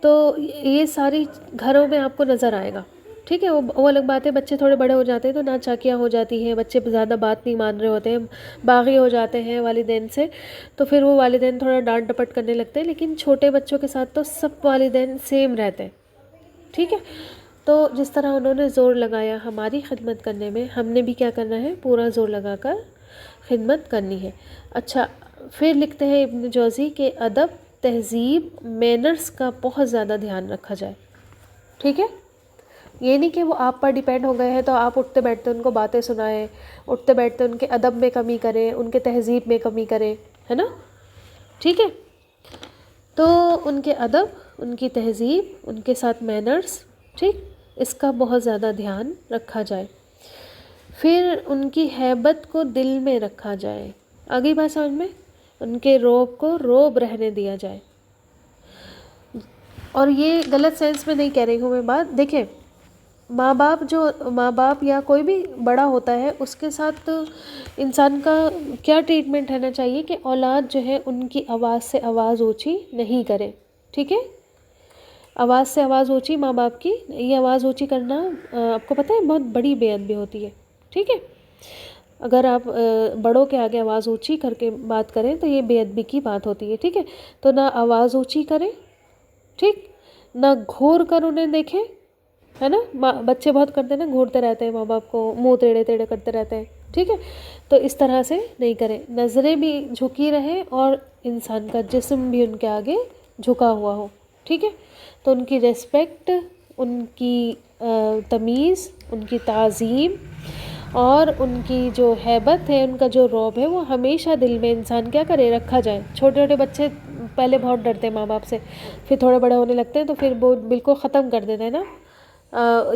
تو یہ ساری گھروں میں آپ کو نظر آئے گا، ٹھیک ہے۔ وہ الگ بات ہے، بچے تھوڑے بڑے ہو جاتے ہیں تو ناچاکیاں ہو جاتی ہیں، بچے زیادہ بات نہیں مان رہے ہوتے ہیں، باغی ہو جاتے ہیں والدین سے، تو پھر وہ والدین تھوڑا ڈانٹ ڈپٹ کرنے لگتے ہیں، لیکن چھوٹے بچوں کے ساتھ تو سب والدین سیم رہتے ہیں، ٹھیک ہے۔ تو جس طرح انہوں نے زور لگایا ہماری خدمت کرنے میں، ہم نے بھی کیا کرنا ہے، پورا زور لگا کر خدمت کرنی ہے۔ اچھا، پھر لکھتے ہیں ابن جوزی کہ ادب، تہذیب، مینرز کا بہت زیادہ دھیان رکھا جائے، ٹھیک ہے۔ یہ نہیں کہ وہ آپ پر ڈیپینڈ ہو گئے ہیں تو آپ اٹھتے بیٹھتے ان کو باتیں سنائیں، اٹھتے بیٹھتے ان کے ادب میں کمی کریں، ان کے تہذیب میں کمی کریں، ہے نا، ٹھیک ہے۔ تو ان کے ادب، ان کی تہذیب، ان کے ساتھ مینرز، ٹھیک، اس کا بہت زیادہ دھیان رکھا جائے۔ پھر ان کی ہیبت کو دل میں رکھا جائے، آگے بات سمجھ میں، ان کے روب کو روب رہنے دیا جائے۔ اور یہ غلط سینس میں نہیں کہہ رہی ہوں میں بات، دیکھیں ماں باپ یا کوئی بھی بڑا ہوتا ہے، اس کے ساتھ انسان کا کیا ٹریٹمنٹ رہنا چاہیے کہ اولاد جو ہے ان کی آواز سے آواز اونچی نہیں کرے، ٹھیک ہے۔ آواز سے آواز اونچی، ماں باپ کی یہ آواز اونچی کرنا آپ کو پتہ ہے بہت بڑی بے ادبی ہوتی ہے، ٹھیک ہے۔ اگر آپ بڑوں کے آگے آواز اونچی کر کے بات کریں تو یہ بے ادبی کی بات ہوتی ہے، ٹھیک ہے۔ تو نہ آواز اونچی کریں، ٹھیک، نہ گھور کر انہیں دیکھیں، ہے نا، بچے بہت کرتے ہیں نا، گھورتے رہتے ہیں ماں باپ کو، منہ ٹیڑھے ٹیڑھے کرتے رہتے ہیں، ٹھیک ہے۔ تو اس طرح سے نہیں کریں، نظریں بھی جھکی رہیں اور انسان کا جسم بھی ان کے آگے جھکا ہوا ہو، ٹھیک ہے۔ تو ان کی ریسپیکٹ، ان کی تمیز، ان کی تعظیم اور ان کی جو ہیبت ہے، ان کا جو رعب ہے، وہ ہمیشہ دل میں انسان کیا کرے، رکھا جائے۔ چھوٹے چھوٹے بچے پہلے بہت ڈرتے ہیں ماں باپ سے، پھر تھوڑے بڑے ہونے لگتے ہیں تو پھر وہ بالکل ختم کر دیتے ہیں نا،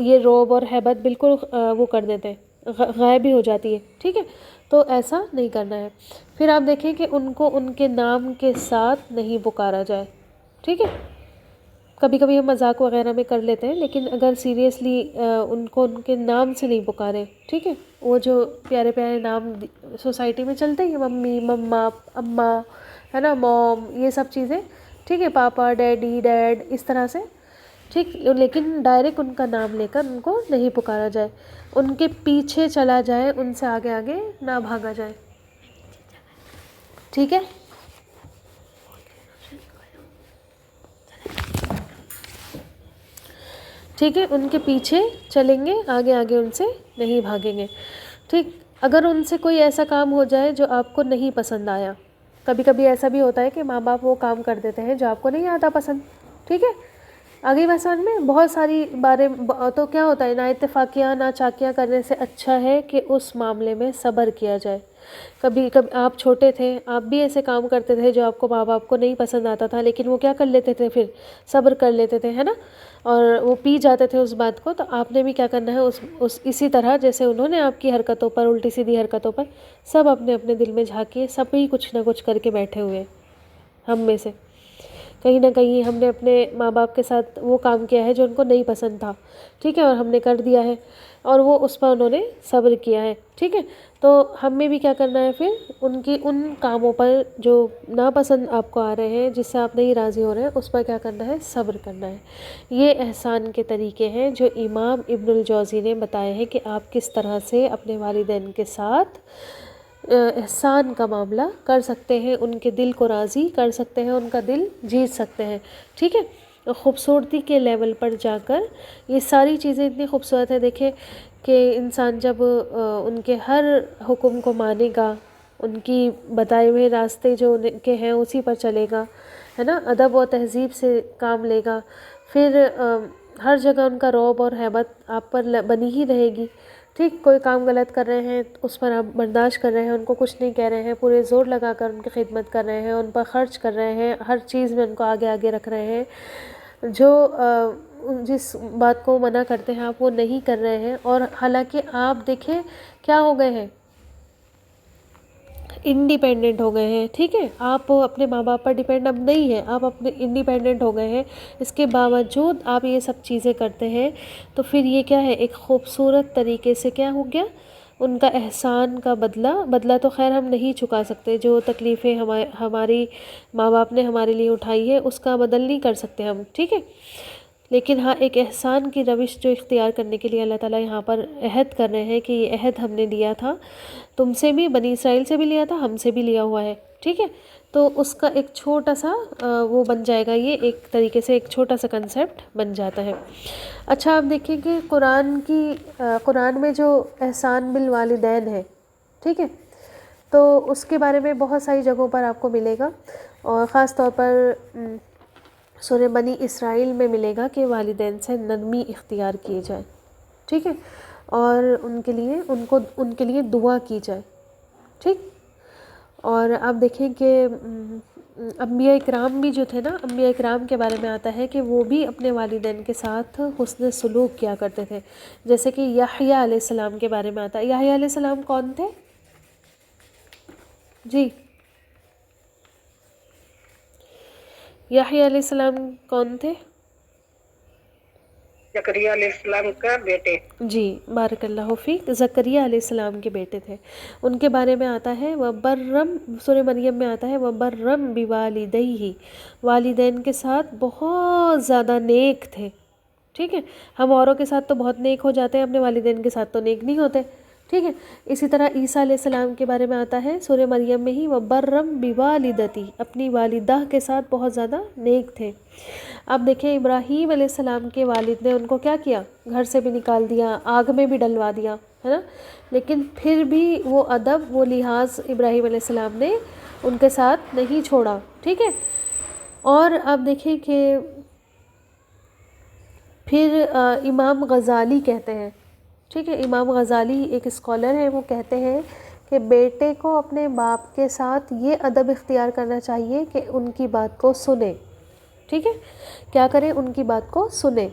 یہ رعب اور ہیبت بالکل وہ کر دیتے ہیں، غائب ہی ہو جاتی ہے، ٹھیک ہے؟ تو ایسا نہیں کرنا ہے۔ پھر آپ دیکھیں کہ ان کو ان کے نام کے ساتھ نہیں پکارا جائے، ٹھیک ہے؟ کبھی کبھی ہم مذاق وغیرہ میں کر لیتے ہیں، لیکن اگر سیریسلی ان کو ان کے نام سے نہیں پکارے، ٹھیک ہے؟ وہ جو پیارے پیارے نام سوسائٹی میں چلتے ہیں، ممی، مما، اماں، ہے نا، موم، یہ سب چیزیں، ٹھیک ہے، پاپا، ڈیڈی، ڈیڈ، اس طرح سے، ٹھیک، لیکن ڈائریکٹ ان کا نام لے کر ان کو نہیں پکارا جائے، ان کے پیچھے چلا جائے، ان سے آگے آگے نہ بھاگا جائے، ٹھیک ہے؟ ٹھیک ہے، ان کے پیچھے چلیں گے، آگے آگے ان سے نہیں بھاگیں گے، ٹھیک؟ اگر ان سے کوئی ایسا کام ہو جائے جو آپ کو نہیں پسند آیا، کبھی کبھی ایسا بھی ہوتا ہے کہ ماں باپ وہ کام کر دیتے ہیں جو آپ کو نہیں آتا پسند، ٹھیک ہے؟ آگے بات سمجھ میں، بہت ساری بارے تو کیا ہوتا ہے، نا اتفاقیاں نا چاکیاں کرنے سے اچھا ہے کہ اس معاملے میں صبر کیا جائے۔ کبھی آپ چھوٹے تھے، آپ بھی ایسے کام کرتے تھے جو آپ کو ماں باپ کو نہیں پسند آتا تھا، لیکن وہ کیا کر لیتے تھے، پھر صبر کر لیتے تھے، ہے نا، اور وہ پی جاتے تھے اس بات کو۔ تو آپ نے بھی کیا کرنا ہے، اسی طرح جیسے انہوں نے آپ کی حرکتوں پر، الٹی سیدھی حرکتوں پر، سب اپنے اپنے دل میں جھانکیے، سب ہی کچھ نہ کچھ کر کے بیٹھے ہوئے ہیں، ہم میں سے کہیں نہ کہیں ہم نے اپنے ماں باپ کے ساتھ وہ کام کیا ہے جو ان کو نہیں پسند تھا، ٹھیک ہے، اور ہم نے کر دیا ہے، اور وہ اس پر انہوں نے صبر کیا ہے، ٹھیک ہے؟ تو ہمیں بھی کیا کرنا ہے پھر، ان کاموں پر جو ناپسند آپ کو آ رہے ہیں، جس سے آپ نہیں راضی ہو رہے ہیں، اس پر کیا کرنا ہے، صبر کرنا ہے۔ یہ احسان کے طریقے ہیں جو امام ابن الجوزی نے بتائے ہیں کہ آپ کس طرح سے اپنے والدین کے ساتھ احسان کا معاملہ کر سکتے ہیں، ان کے دل کو راضی کر سکتے ہیں، ان کا دل جیت سکتے ہیں، ٹھیک ہے؟ خوبصورتی کے لیول پر جا کر یہ ساری چیزیں اتنی خوبصورت ہے، دیکھیں کہ انسان جب ان کے ہر حکم کو مانے گا، ان کی بتائے ہوئے راستے جو ان کے ہیں اسی پر چلے گا، ہے نا، ادب و تہذیب سے کام لے گا، پھر ہر جگہ ان کا رعب اور ہیبت آپ پر بنی ہی رہے گی، ٹھیک؟ کوئی کام غلط کر رہے ہیں اس پر آپ برداشت کر رہے ہیں، ان کو کچھ نہیں کہہ رہے ہیں، پورے زور لگا کر ان کی خدمت کر رہے ہیں، ان پر خرچ کر رہے ہیں، ہر چیز میں ان کو آگے آگے رکھ رہے ہیں، جو جس بات کو منع کرتے ہیں آپ وہ نہیں کر رہے ہیں، اور حالانکہ آپ دیکھیں کیا ہو گئے ہیں، انڈیپینڈنٹ ہو گئے ہیں، ٹھیک ہے؟ آپ اپنے ماں باپ پر ڈیپینڈ اب نہیں ہیں، آپ اپنے انڈیپینڈنٹ ہو گئے ہیں، اس کے باوجود آپ یہ سب چیزیں کرتے ہیں، تو پھر یہ کیا ہے، ایک خوبصورت طریقے سے کیا ہو گیا، ان کا احسان کا بدلہ تو خیر ہم نہیں چکا سکتے، جو تکلیفیں ہماری ماں باپ نے ہمارے لیے اٹھائی ہے اس کا بدل نہیں کر سکتے ہم، ٹھیک ہے؟ لیکن ہاں، ایک احسان کی روش جو اختیار کرنے کے لیے اللہ تعالیٰ یہاں پر عہد کر رہے ہیں کہ یہ عہد ہم نے لیا تھا، تم سے بھی، بنی اسرائیل سے بھی لیا تھا، ہم سے بھی لیا ہوا ہے، ٹھیک ہے؟ تو اس کا ایک چھوٹا سا وہ بن جائے گا، یہ ایک طریقے سے ایک چھوٹا سا کنسیپٹ بن جاتا ہے۔ اچھا، آپ دیکھیں کہ قرآن میں جو احسان بالوالدین ہے، ٹھیک ہے، تو اس کے بارے میں بہت ساری جگہوں پر آپ کو ملے گا، اور خاص طور پر سورہ بنی اسرائیل میں ملے گا کہ والدین سے نرمی اختیار کیے جائے، ٹھیک ہے، اور ان کے لیے دعا کی جائے، ٹھیک؟ اور آپ دیکھیں کہ انبیاء اکرام بھی جو تھے نا، انبیاء اکرام کے بارے میں آتا ہے کہ وہ بھی اپنے والدین کے ساتھ حسن سلوک کیا کرتے تھے، جیسے کہ یحییٰ علیہ السلام کے بارے میں آتا ہے۔ یحییٰ علیہ السلام کون تھے؟ جی، یحییٰ علیہ السلام کون تھے؟ زکریا علیہ السلام کا بیٹے۔ جی، بارک اللہ فیک، زکریا علیہ السلام کے بیٹے تھے۔ ان کے بارے میں آتا ہے وَبَرًّا، سورہ مریم میں آتا ہے وَبَرًّا بِوَالِدَیْہِ، والدین کے ساتھ بہت زیادہ نیک تھے، ٹھیک ہے؟ ہم اوروں کے ساتھ تو بہت نیک ہو جاتے ہیں، اپنے والدین کے ساتھ تو نیک نہیں ہوتے، ٹھیک ہے؟ اسی طرح عیسیٰ علیہ السلام کے بارے میں آتا ہے سورہ مریم میں ہی وَبَرًّا بِوَالِدَتِی، اپنی والدہ کے ساتھ بہت زیادہ نیک تھے۔ اب دیکھیں ابراہیم علیہ السلام کے والد نے ان کو کیا کیا، گھر سے بھی نکال دیا، آگ میں بھی ڈلوا دیا، ہے نا، لیکن پھر بھی وہ ادب، وہ لحاظ ابراہیم علیہ السلام نے ان کے ساتھ نہیں چھوڑا، ٹھیک ہے؟ اور آپ دیکھیں کہ پھر امام غزالی کہتے ہیں، ٹھیک ہے، امام غزالی ایک اسکالر ہے، وہ کہتے ہیں کہ بیٹے کو اپنے باپ کے ساتھ یہ ادب اختیار کرنا چاہیے کہ ان کی بات کو سنے. ٹھیک ہے، کیا کرے؟ ان کی بات کو سنے.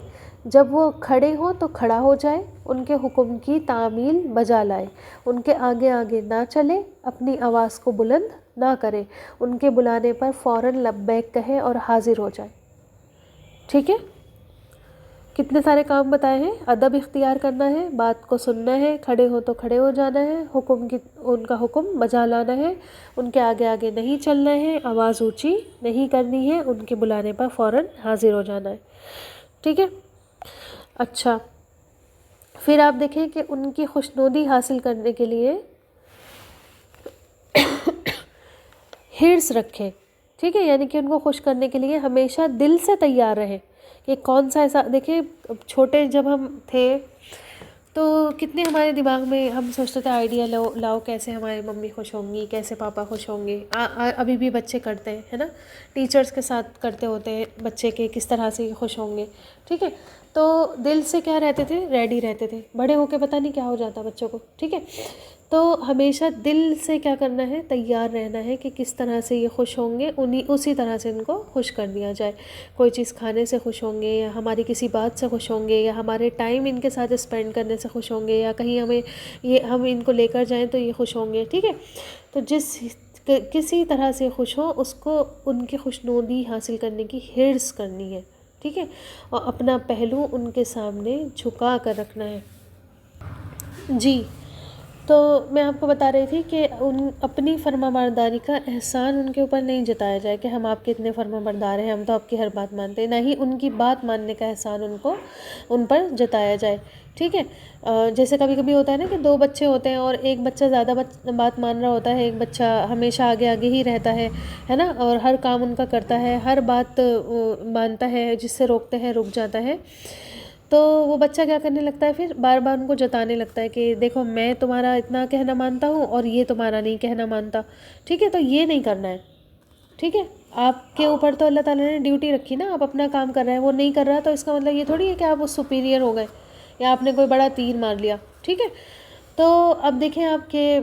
جب وہ کھڑے ہوں تو کھڑا ہو جائے، ان کے حکم کی تعمیل بجا لائے، ان کے آگے آگے نہ چلے، اپنی آواز کو بلند نہ کرے، ان کے بلانے پر فوراً لبیک کہے اور حاضر ہو جائے. ٹھیک ہے، کتنے سارے کام بتائے ہیں. ادب اختیار کرنا ہے، بات کو سننا ہے، کھڑے ہو تو کھڑے ہو جانا ہے، ان کا حکم بجا لانا ہے، ان کے آگے آگے نہیں چلنا ہے، آواز اونچی نہیں کرنی ہے، ان کے بلانے پر فوراً حاضر ہو جانا ہے. ٹھیک ہے. اچھا، پھر آپ دیکھیں کہ ان کی خوشنودی حاصل کرنے کے لیے ہرس رکھیں. ٹھیک ہے، یعنی کہ ان کو خوش کرنے کے لیے ہمیشہ دل سے تیار رہیں کہ کون سا ایسا. دیکھیں چھوٹے جب ہم تھے تو کتنے ہمارے دماغ میں ہم سوچتے تھے آئیڈیا لاؤ کیسے ہماری ممی خوش ہوں گی، کیسے پاپا خوش ہوں گے. ابھی بھی بچے کرتے ہیں، ہے نا، ٹیچرز کے ساتھ کرتے ہوتے ہیں بچے کے کس طرح سے خوش ہوں گے. ٹھیک ہے، تو دل سے کیا رہتے تھے؟ ریڈی رہتے تھے. بڑے ہو کے پتہ نہیں کیا ہو جاتا بچوں کو. ٹھیک ہے، تو ہمیشہ دل سے کیا کرنا ہے؟ تیار رہنا ہے کہ کس طرح سے یہ خوش ہوں گے، اسی طرح سے ان کو خوش کر دیا جائے. کوئی چیز کھانے سے خوش ہوں گے، یا ہماری کسی بات سے خوش ہوں گے، یا ہمارے ٹائم ان کے ساتھ اسپینڈ کرنے سے خوش ہوں گے، یا کہیں ہم ان کو لے کر جائیں تو یہ خوش ہوں گے. ٹھیک ہے، تو کسی طرح سے خوش ہو، اس کو ان کی خوشنودی حاصل کرنے کی ہرس کرنی ہے. ٹھیک ہے، اور اپنا پہلو ان کے سامنے جھکا کر رکھنا ہے. جی، تو میں آپ کو بتا رہی تھی کہ اپنی فرما برداری کا احسان ان کے اوپر نہیں جتایا جائے کہ ہم آپ کے اتنے فرما بردار ہیں، ہم تو آپ کی ہر بات مانتے ہیں. نہ ہی ان کی بات ماننے کا احسان ان پر جتایا جائے. ٹھیک ہے، جیسے کبھی کبھی ہوتا ہے نا کہ دو بچے ہوتے ہیں اور ایک بچہ زیادہ بات مان رہا ہوتا ہے، ایک بچہ ہمیشہ آگے آگے ہی رہتا ہے نا، اور ہر کام ان کا کرتا ہے، ہر بات مانتا ہے، جس سے روکتے ہیں رک جاتا ہے. تو وہ بچہ کیا کرنے لگتا ہے؟ پھر بار بار ان کو جتانے لگتا ہے کہ دیکھو میں تمہارا اتنا کہنا مانتا ہوں اور یہ تمہارا نہیں کہنا مانتا. ٹھیک ہے، تو یہ نہیں کرنا ہے. ٹھیک ہے، آپ کے اوپر تو اللہ تعالیٰ نے ڈیوٹی رکھی نا، آپ اپنا کام کر رہے ہیں، وہ نہیں کر رہا تو اس کا مطلب یہ تھوڑی ہے کہ آپ اس سپیریئر ہو گئے یا آپ نے کوئی بڑا تیر مار لیا. ٹھیک ہے، تو اب دیکھیں آپ کہ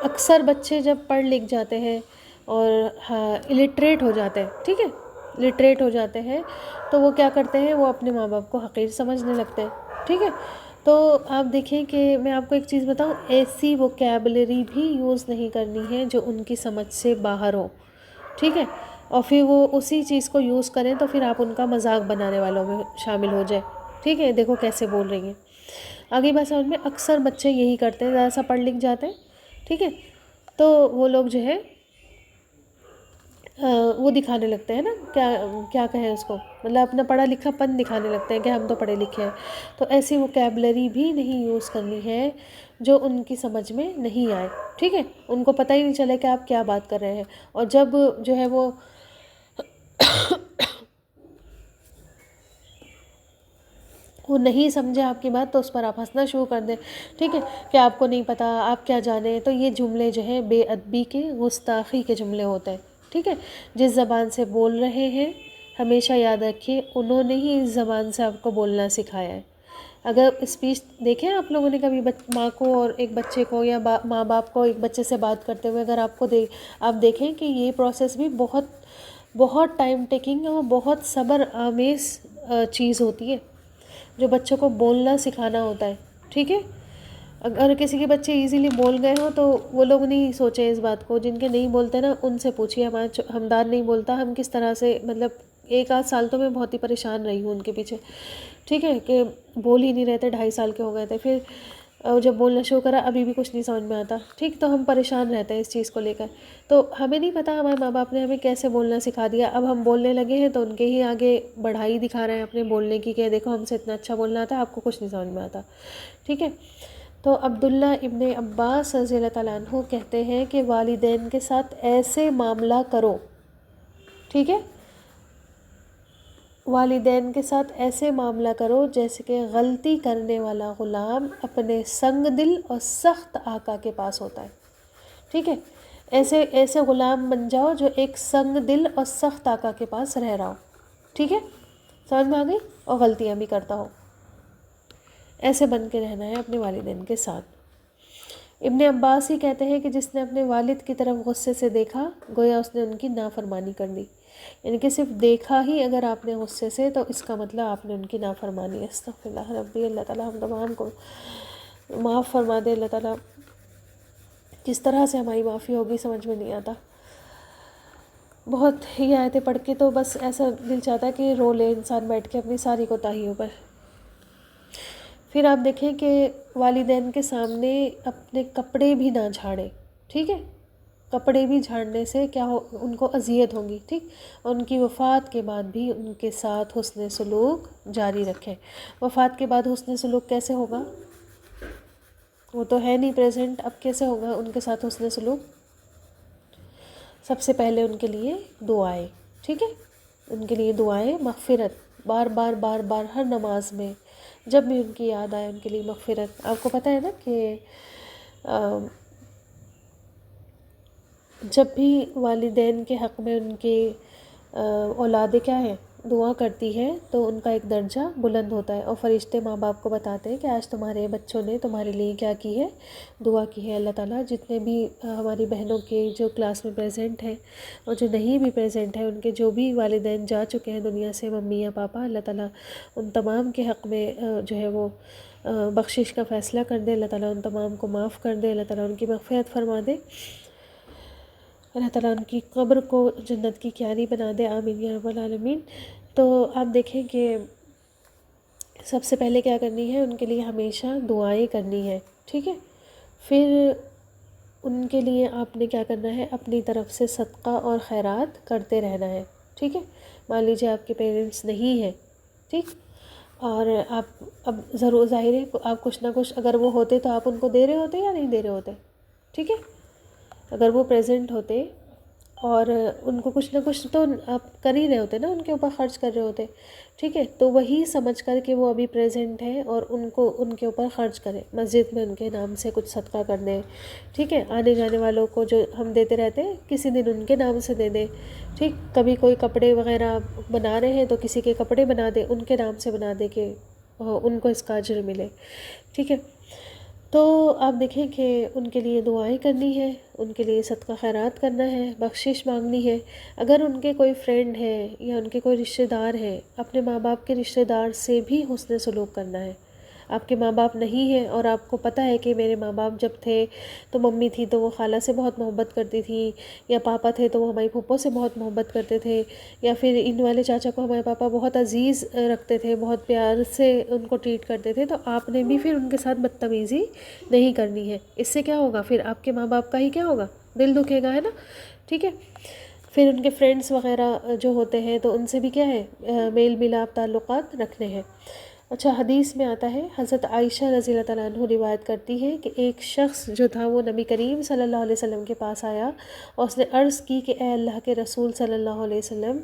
اکثر بچے جب پڑھ لکھ جاتے ہیں اور الٹریٹ ہو جاتے ہیں، ٹھیک ہے، لٹریٹ ہو جاتے ہیں، تو وہ کیا کرتے ہیں؟ وہ اپنے ماں باپ کو حقیر سمجھنے لگتے ہیں. ٹھیک ہے، تو آپ دیکھیں کہ میں آپ کو ایک چیز بتاؤں، ایسی ووکیبلری بھی یوز نہیں کرنی ہے جو ان کی سمجھ سے باہر ہو. ٹھیک ہے، اور پھر وہ اسی چیز کو یوز کریں تو پھر آپ ان کا مذاق بنانے والوں میں شامل ہو جائے. ٹھیک ہے، دیکھو کیسے بول رہی ہیں. آگے بات سمجھ میں، اکثر بچے یہی کرتے ہیں، ذرا سا پڑھ لکھ جاتے ہیں. ٹھیک ہے، تو وہ لوگ جو ہے وہ دکھانے لگتے ہیں نا، کیا کہیں اس کو، مطلب اپنا پڑھا لکھا پن دکھانے لگتے ہیں کہ ہم تو پڑھے لکھے ہیں. تو ایسی ووکیبلری بھی نہیں یوز کرنی ہے جو ان کی سمجھ میں نہیں آئے. ٹھیک ہے، ان کو پتہ ہی نہیں چلے کہ آپ کیا بات کر رہے ہیں. اور جب جو ہے وہ نہیں سمجھے آپ کی بات تو اس پر آپ ہنسنا شروع کر دیں. ٹھیک ہے، کہ آپ کو نہیں پتہ، آپ کیا جانیں. تو یہ جملے جو ہیں بے ادبی کے، گستاخی کے جملے ہوتے ہیں. ٹھیک ہے، جس زبان سے بول رہے ہیں ہمیشہ یاد رکھیے انہوں نے ہی اس زبان سے آپ کو بولنا سکھایا ہے. اگر اسپیچ دیکھیں آپ لوگوں نے کبھی ماں کو اور ایک بچے کو، یا ماں باپ کو ایک بچے سے بات کرتے ہوئے، اگر آپ دیکھیں کہ یہ پروسیس بھی بہت بہت ٹائم ٹیکنگ اور بہت صبر آمیز چیز ہوتی ہے جو بچوں کو بولنا سکھانا ہوتا ہے. ٹھیک ہے، اگر کسی کے بچے ایزیلی بول گئے ہوں تو وہ لوگ نہیں سوچیں اس بات کو. جن کے نہیں بولتے نا ان سے پوچھیے، ہمارا ہمدان نہیں بولتا، ہم کس طرح سے، مطلب 1 آدھ سال تو میں بہت ہی پریشان رہی ہوں ان کے پیچھے. ٹھیک ہے، کہ بول ہی نہیں رہتے، 2.5 سال کے ہو گئے تھے. پھر جب بولنا شروع کرا ابھی بھی کچھ نہیں سمجھ میں آتا. ٹھیک، تو ہم پریشان رہتے ہیں اس چیز کو لے کر. تو ہمیں نہیں پتہ ہمارے ماں باپ نے ہمیں کیسے بولنا سکھا دیا. اب ہم بولنے لگے ہیں تو ان کے ہی آگے بڑھائی دکھا رہے ہیں اپنے بولنے کی کہ دیکھو ہم سے اتنا اچھا بولنا آتا ہے، آپ کو کچھ نہیں سمجھ میں آتا. ٹھیک ہے، تو عبداللہ ابن عباس رضی اللہ تعالیٰ عنہ کہتے ہیں کہ والدین کے ساتھ ایسے معاملہ کرو. ٹھیک ہے، والدین کے ساتھ ایسے معاملہ کرو جیسے کہ غلطی کرنے والا غلام اپنے سنگ دل اور سخت آقا کے پاس ہوتا ہے. ٹھیک ہے، ایسے غلام بن جاؤ جو ایک سنگ دل اور سخت آقا کے پاس رہ رہا ہو. ٹھیک ہے، سمجھ میں آ گئی، اور غلطیاں بھی کرتا ہو. ایسے بن کے رہنا ہے اپنے والدین کے ساتھ۔ ابن عباس ہی کہتے ہیں کہ جس نے اپنے والد کی طرف غصے سے دیکھا گویا اس نے ان کی نافرمانی کر دی، یعنی کہ صرف دیکھا ہی اگر آپ نے غصے سے تو اس کا مطلب آپ نے ان کی نافرمانی۔ استغفر اللہ ربی، اللہ تعالیٰ ہم تمام کو معاف فرما دے۔ اللہ تعالیٰ کس طرح سے ہماری معافی ہوگی سمجھ میں نہیں آتا۔ بہت ہی آیتیں پڑھ کے تو بس ایسا دل چاہتا ہے کہ رو لے انسان بیٹھ کے اپنی ساری کوتاہیوں پر۔ پھر آپ دیکھیں کہ والدین کے سامنے اپنے کپڑے بھی نہ جھاڑیں، ٹھیک ہے؟ کپڑے بھی جھاڑنے سے کیا ہو، ان کو اذیت ہوگی، ٹھیک؟ اور ان کی وفات کے بعد بھی ان کے ساتھ حسن سلوک جاری رکھیں۔ وفات کے بعد حسن سلوک کیسے ہوگا؟ وہ تو ہے نہیں پریزنٹ، اب کیسے ہوگا ان کے ساتھ حسن سلوک؟ سب سے پہلے ان کے لیے دعائیں، ٹھیک ہے؟ ان کے لیے دعائیں، مغفرت، بار بار بار بار ہر نماز میں جب بھی ان کی یاد آئے ان کے لیے مغفرت۔ آپ کو پتہ ہے نا کہ جب بھی والدین کے حق میں ان کی اولادیں کیا ہے دعا کرتی ہے تو ان کا ایک درجہ بلند ہوتا ہے، اور فرشتے ماں باپ کو بتاتے ہیں کہ آج تمہارے بچوں نے تمہارے لیے کیا کی ہے، دعا کی ہے۔ اللہ تعالیٰ جتنے بھی ہماری بہنوں کے جو کلاس میں پریزنٹ ہیں اور جو نہیں بھی پریزنٹ ہیں، ان کے جو بھی والدین جا چکے ہیں دنیا سے، ممی یا پاپا، اللہ تعالیٰ ان تمام کے حق میں جو ہے وہ بخشش کا فیصلہ کر دے، اللہ تعالیٰ ان تمام کو معاف کر دے، اللہ تعالیٰ ان کی مغفرت فرما دے، اللہ تعالیٰ ان کی قبر کو جنت کی کیاری بنا دے، آمین یا رب العالمین۔ تو آپ دیکھیں کہ سب سے پہلے کیا کرنی ہے، ان کے لیے ہمیشہ دعائیں کرنی ہے، ٹھیک ہے؟ پھر ان کے لیے آپ نے کیا کرنا ہے، اپنی طرف سے صدقہ اور خیرات کرتے رہنا ہے، ٹھیک ہے؟ مان لیجیے آپ کے پیرنٹس نہیں ہیں، ٹھیک، اور آپ اب ضرور ظاہر ہے آپ کچھ نہ کچھ اگر وہ ہوتے تو آپ ان کو دے رہے ہوتے یا نہیں دے رہے ہوتے، ٹھیک ہے؟ اگر وہ پریزنٹ ہوتے اور ان کو کچھ نہ کچھ تو آپ کر ہی رہے ہوتے نا، ان کے اوپر خرچ کر رہے ہوتے، ٹھیک ہے؟ تو وہی سمجھ کر کہ وہ ابھی پریزنٹ ہیں اور ان کو ان کے اوپر خرچ کریں، مسجد میں ان کے نام سے کچھ صدقہ کر دیں، ٹھیک ہے؟ آنے جانے والوں کو جو ہم دیتے رہتے ہیں کسی دن ان کے نام سے دے دیں، ٹھیک؟ کبھی کوئی کپڑے وغیرہ بنا رہے ہیں تو کسی کے کپڑے بنا دیں، ان کے نام سے بنا دے کہ ان کو اس کا اجر ملے، ٹھیک ہے؟ تو آپ دیکھیں کہ ان کے لیے دعائیں کرنی ہے، ان کے لیے صدقہ خیرات کرنا ہے، بخشش مانگنی ہے۔ اگر ان کے کوئی فرینڈ ہے یا ان کے کوئی رشتہ دار ہے، اپنے ماں باپ کے رشتہ دار سے بھی حسن سلوک کرنا ہے۔ آپ کے ماں باپ نہیں ہیں اور آپ کو پتہ ہے کہ میرے ماں باپ جب تھے تو ممی تھی تو وہ خالہ سے بہت محبت کرتی تھی، یا پاپا تھے تو وہ ہماری پھپھو سے بہت محبت کرتے تھے، یا پھر ان والے چاچا کو ہمارے پاپا بہت عزیز رکھتے تھے، بہت پیار سے ان کو ٹریٹ کرتے تھے، تو آپ نے بھی پھر ان کے ساتھ بدتمیزی نہیں کرنی ہے۔ اس سے کیا ہوگا، پھر آپ کے ماں باپ کا ہی کیا ہوگا، دل دکھے گا، ہے نا، ٹھیک ہے؟ پھر ان کے فرینڈس وغیرہ جو ہوتے ہیں تو ان سے بھی کیا ہے میل ملاپ تعلقات رکھنے ہیں۔ اچھا، حدیث میں آتا ہے، حضرت عائشہ رضی اللہ تعالیٰ عنہ روایت کرتی ہے کہ ایک شخص جو تھا وہ نبی کریم صلی اللہ علیہ وسلم کے پاس آیا اور اس نے عرض کی کہ اے اللہ کے رسول صلی اللہ علیہ وسلم،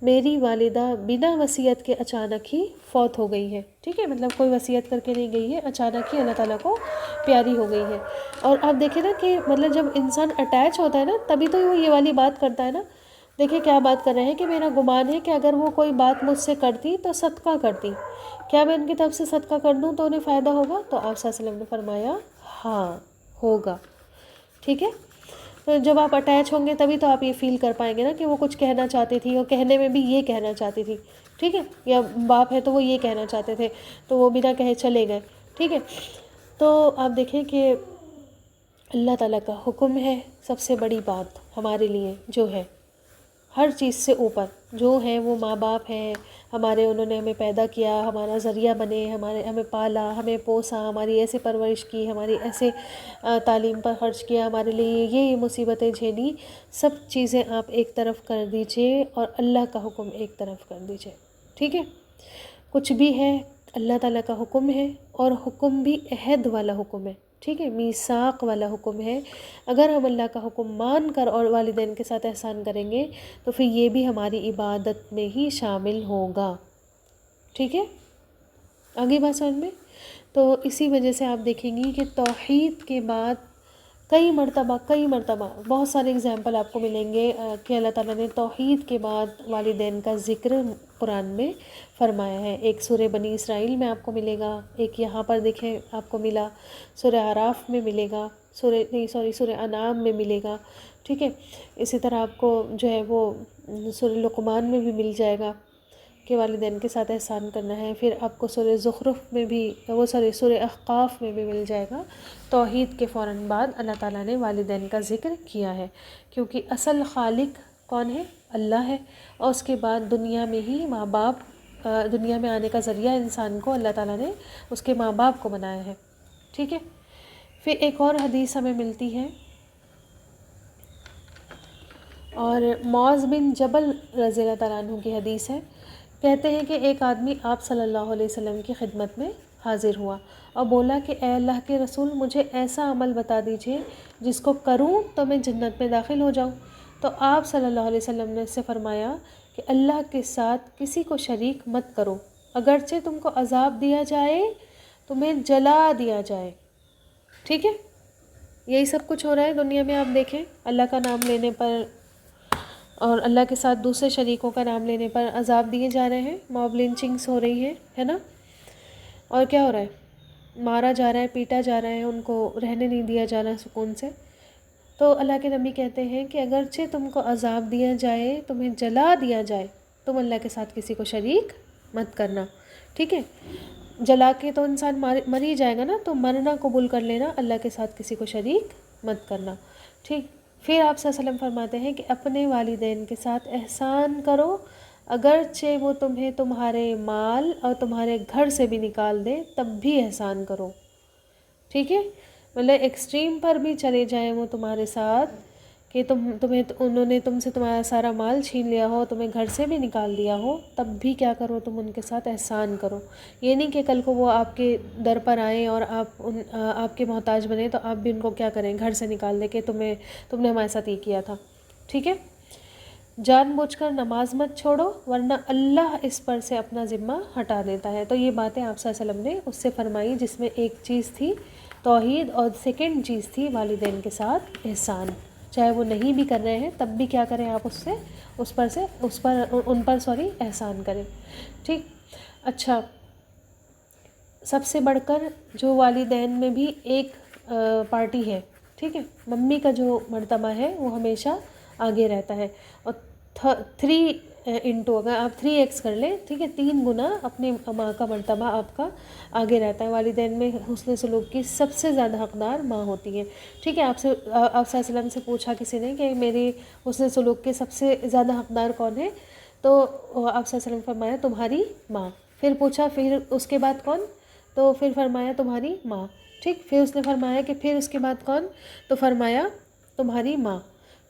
میری والدہ بنا وصیت کے اچانک ہی فوت ہو گئی ہے، ٹھیک ہے؟ مطلب کوئی وصیت کر کے نہیں گئی ہے، اچانک ہی اللہ تعالیٰ کو پیاری ہو گئی ہے۔ اور آپ دیکھیں نا کہ مطلب جب انسان اٹیچ ہوتا ہے نا تبھی تو وہ یہ والی بات کرتا ہے نا۔ دیکھیں کیا بات کر رہے ہیں کہ میرا گمان ہے کہ اگر وہ کوئی بات مجھ سے کرتی تو صدقہ کرتی، کیا میں ان کی طرف سے صدقہ کر دوں تو انہیں فائدہ ہوگا؟ تو آپ صلی اللہ علیہ وسلم نے فرمایا ہاں ہوگا، ٹھیک ہے؟ تو جب آپ اٹیچ ہوں گے تبھی تو آپ یہ فیل کر پائیں گے نا کہ وہ کچھ کہنا چاہتی تھی، اور کہنے میں بھی یہ کہنا چاہتی تھی، ٹھیک ہے؟ یا باپ ہے تو وہ یہ کہنا چاہتے تھے تو وہ بنا کہے چلے گئے، ٹھیک ہے؟ تو آپ دیکھیں کہ اللہ تعالیٰ کا حکم ہے، سب سے بڑی بات ہمارے لیے جو ہے ہر چیز سے اوپر جو ہے وہ ماں باپ ہیں ہمارے، انہوں نے ہمیں پیدا کیا، ہمارا ذریعہ بنے، ہمیں پالا، ہمیں پوسا، ہماری ایسے پرورش کی، ہماری ایسے تعلیم پر خرچ کیا، ہمارے لیے یہ مصیبتیں جھیلی، سب چیزیں آپ ایک طرف کر دیجئے اور اللہ کا حکم ایک طرف کر دیجئے، ٹھیک ہے؟ کچھ بھی ہے اللہ تعالیٰ کا حکم ہے، اور حکم بھی عہد والا حکم ہے، ٹھیک ہے؟ میثاق والا حکم ہے۔ اگر ہم اللہ کا حکم مان کر اور والدین کے ساتھ احسان کریں گے تو پھر یہ بھی ہماری عبادت میں ہی شامل ہوگا، ٹھیک ہے؟ آگے بات سمجھ میں؟ تو اسی وجہ سے آپ دیکھیں گی کہ توحید کے بعد کئی مرتبہ بہت سارے اگزامپل آپ کو ملیں گے کہ اللہ تعالیٰ نے توحید کے بعد والدین کا ذکر قرآن میں فرمایا ہے. ایک سورہ بنی اسرائیل میں آپ کو ملے گا، ایک یہاں پر دیکھیں آپ کو ملا، سورہ اعراف میں ملے گا، سورہ انعام میں ملے گا. ٹھیک ہے، اسی طرح آپ کو جو ہے وہ سورہ لقمان میں بھی مل جائے گا کہ والدین کے ساتھ احسان کرنا ہے. پھر آپ کو سورہ زخرف میں بھی سورہ احقاف میں بھی مل جائے گا. توحید کے فوراً بعد اللہ تعالیٰ نے والدین کا ذکر کیا ہے، کیونکہ اصل خالق کون ہے؟ اللہ ہے. اور اس کے بعد دنیا میں ہی ماں باپ، دنیا میں آنے کا ذریعہ انسان کو اللہ تعالیٰ نے اس کے ماں باپ کو بنایا ہے. ٹھیک ہے. پھر ایک اور حدیث ہمیں ملتی ہے، اور معاذ بن جبل رضی اللہ تعالیٰ عنہ کی حدیث ہے. کہتے ہیں کہ ایک آدمی آپ صلی اللہ علیہ وسلم کی خدمت میں حاضر ہوا اور بولا کہ اے اللہ کے رسول، مجھے ایسا عمل بتا دیجئے جس کو کروں تو میں جنت میں داخل ہو جاؤں. تو آپ صلی اللہ علیہ وسلم نے اس سے فرمایا کہ اللہ کے ساتھ کسی کو شریک مت کرو، اگرچہ تم کو عذاب دیا جائے، تمہیں جلا دیا جائے. ٹھیک ہے، یہی سب کچھ ہو رہا ہے دنیا میں. آپ دیکھیں اللہ کا نام لینے پر اور اللہ کے ساتھ دوسرے شریکوں کا نام لینے پر عذاب دیے جا رہے ہیں، موب لنچنگس ہو رہی ہیں، ہے نا. اور کیا ہو رہا ہے؟ مارا جا رہا ہے، پیٹا جا رہا ہے، ان کو رہنے نہیں دیا جا رہا سکون سے. تو اللہ کے نبی کہتے ہیں کہ اگرچہ تم کو عذاب دیا جائے، تمہیں جلا دیا جائے، تم اللہ کے ساتھ کسی کو شریک مت کرنا. ٹھیک ہے، جلا کے تو انسان مر ہی جائے گا نا، تو مرنا قبول کر لینا، اللہ کے ساتھ کسی کو شریک مت کرنا. ٹھیک. پھر آپ صلی اللہ علیہ وسلم فرماتے ہیں کہ اپنے والدین کے ساتھ احسان کرو، اگرچہ وہ تمہیں تمہارے مال اور تمہارے گھر سے بھی نکال دیں، تب بھی احسان کرو. ٹھیک ہے، مطلب ایکسٹریم پر بھی چلے جائیں وہ تمہارے ساتھ کہ انہوں نے تم سے تمہارا سارا مال چھین لیا ہو، تمہیں گھر سے بھی نکال دیا ہو، تب بھی کیا کرو؟ تم ان کے ساتھ احسان کرو. یہ نہیں کہ کل کو وہ آپ کے در پر آئیں اور آپ کے محتاج بنے تو آپ بھی ان کو کیا کریں؟ گھر سے نکال دیں کہ تم نے ہمارے ساتھ یہ کیا تھا. ٹھیک ہے. جان بوجھ کر نماز مت چھوڑو، ورنہ اللہ اس پر سے اپنا ذمہ ہٹا دیتا ہے. تو یہ باتیں آپ صلی اللہ علیہ وسلم نے اس سے فرمائی، جس میں ایک چیز تھی توحید اور سیکنڈ چیز تھی والدین کے ساتھ احسان. چاہے وہ نہیں بھی کر رہے ہیں تب بھی کیا کریں آپ؟ ان پر احسان کریں. ٹھیک. اچھا، سب سے بڑھ کر جو والدین میں بھی ایک پارٹی ہے، ٹھیک ہے، ممی کا جو مرتبہ ہے وہ ہمیشہ آگے رہتا ہے. اور 3 اگر آپ 3x کر لیں، ٹھیک ہے، 3 گنا اپنی ماں کا مرتبہ آپ کا آگے رہتا ہے. والدین میں حسن سلوک کی سب سے زیادہ حقدار ماں ہوتی ہے. ٹھیک ہے. آپ صلی اللہ علیہ وسلم سے پوچھا کسی نے کہ میری حسن سلوک کے سب سے زیادہ حقدار کون ہے؟ تو آپ صلی اللہ علیہ وسلم نے فرمایا تمہاری ماں. پھر پوچھا پھر اس کے بعد کون؟ تو پھر فرمایا تمہاری ماں. ٹھیک. پھر اس نے فرمایا کہ پھر اس کے بعد کون؟ تو فرمایا تمہاری ماں.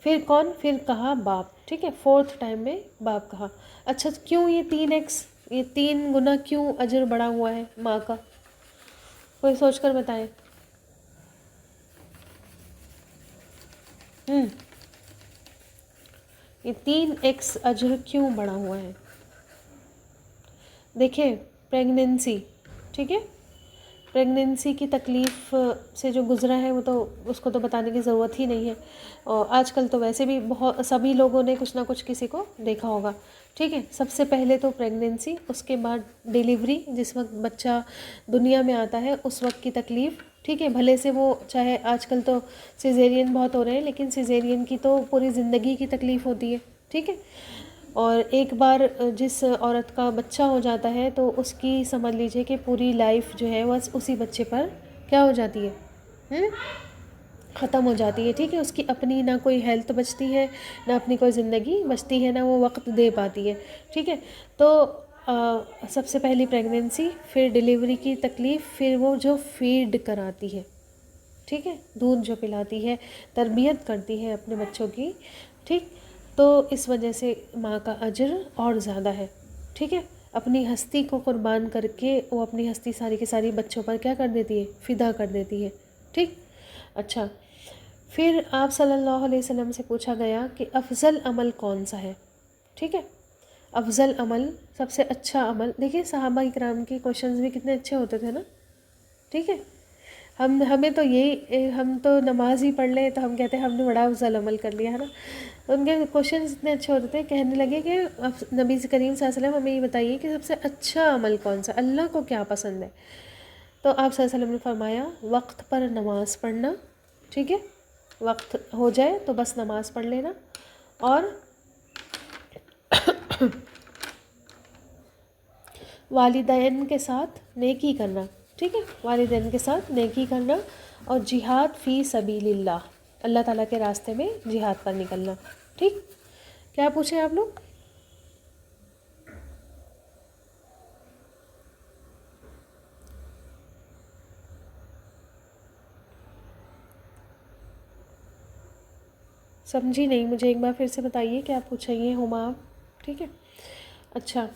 پھر کون؟ پھر کہا باپ. ٹھیک ہے، 4تھ ٹائم میں باپ کہا. اچھا، کیوں یہ 3x، یہ 3 گنا کیوں اجر بڑھا ہوا ہے ماں کا؟ کوئی سوچ کر بتائیں. یہ 3x اجر کیوں بڑھا ہوا ہے؟ دیکھیں، پریگننسی، ٹھیک ہے، پریگننسی کی تکلیف سے جو گزرا ہے وہ تو اس کو تو بتانے کی ضرورت ہی نہیں ہے. اور آج کل تو ویسے بھی سبھی لوگوں نے کچھ نہ کچھ کسی کو دیکھا ہوگا. ٹھیک ہے. سب سے پہلے تو پریگننسی، اس کے بعد ڈیلیوری، جس وقت بچہ دنیا میں آتا ہے اس وقت کی تکلیف. ٹھیک ہے، بھلے سے وہ چاہے آج کل تو سیزیرین بہت ہو رہے ہیں، لیکن سیزیرین کی تو پوری زندگی کی تکلیف ہوتی ہے. ٹھیک ہے. اور ایک بار جس عورت کا بچہ ہو جاتا ہے تو اس کی سمجھ لیجئے کہ پوری لائف جو ہے بس اسی بچے پر کیا ہو جاتی ہے؟ ختم ہو جاتی ہے. ٹھیک ہے. اس کی اپنی نہ کوئی ہیلتھ بچتی ہے، نہ اپنی کوئی زندگی بچتی ہے، نہ وہ وقت دے پاتی ہے. ٹھیک ہے. تو سب سے پہلی پریگننسی، پھر ڈیلیوری کی تکلیف، پھر وہ جو فیڈ کراتی ہے، ٹھیک ہے، دودھ جو پلاتی ہے، تربیت کرتی ہے اپنے بچوں کی. ٹھیک. تو اس وجہ سے ماں کا اجر اور زیادہ ہے. ٹھیک ہے. اپنی ہستی کو قربان کر کے وہ اپنی ہستی ساری کی ساری بچوں پر کیا کر دیتی ہے؟ فدا کر دیتی ہے. ٹھیک. اچھا، پھر آپ صلی اللہ علیہ وسلم سے پوچھا گیا کہ افضل عمل کون سا ہے؟ ٹھیک ہے. افضل عمل، سب سے اچھا عمل. دیکھیے صحابہ اکرام کے کوشچنز بھی کتنے اچھے ہوتے تھے نا. ٹھیک ہے. ہمیں تو یہی، ہم تو نماز ہی پڑھ لیں تو ہم کہتے ہیں ہم نے بڑا افضل عمل کر لیا ہے نا. ان کے کوشچنز اتنے اچھے ہوتے تھے، کہنے لگے کہ نبی کریم صلی اللہ علیہ وسلم ہمیں یہ بتائیے کہ سب سے اچھا عمل کون سا، اللہ کو کیا پسند ہے. تو آپ صلی اللہ علیہ وسلم نے فرمایا وقت پر نماز پڑھنا. ٹھیک ہے، وقت ہو جائے تو بس نماز پڑھ لینا، اور والدین کے ساتھ نیکی کرنا. ٹھیک ہے، والدین کے ساتھ نیکی کرنا، اور جہاد فی سبیل اللہ، اللہ تعالیٰ کے راستے میں جہاد پر نکلنا. ٹھیک، کیا پوچھیں آپ لوگ؟ سمجھی نہیں، مجھے ایک بار پھر سے بتائیے کیا پوچھیں گے ہما آپ. ٹھیک ہے، اچھا.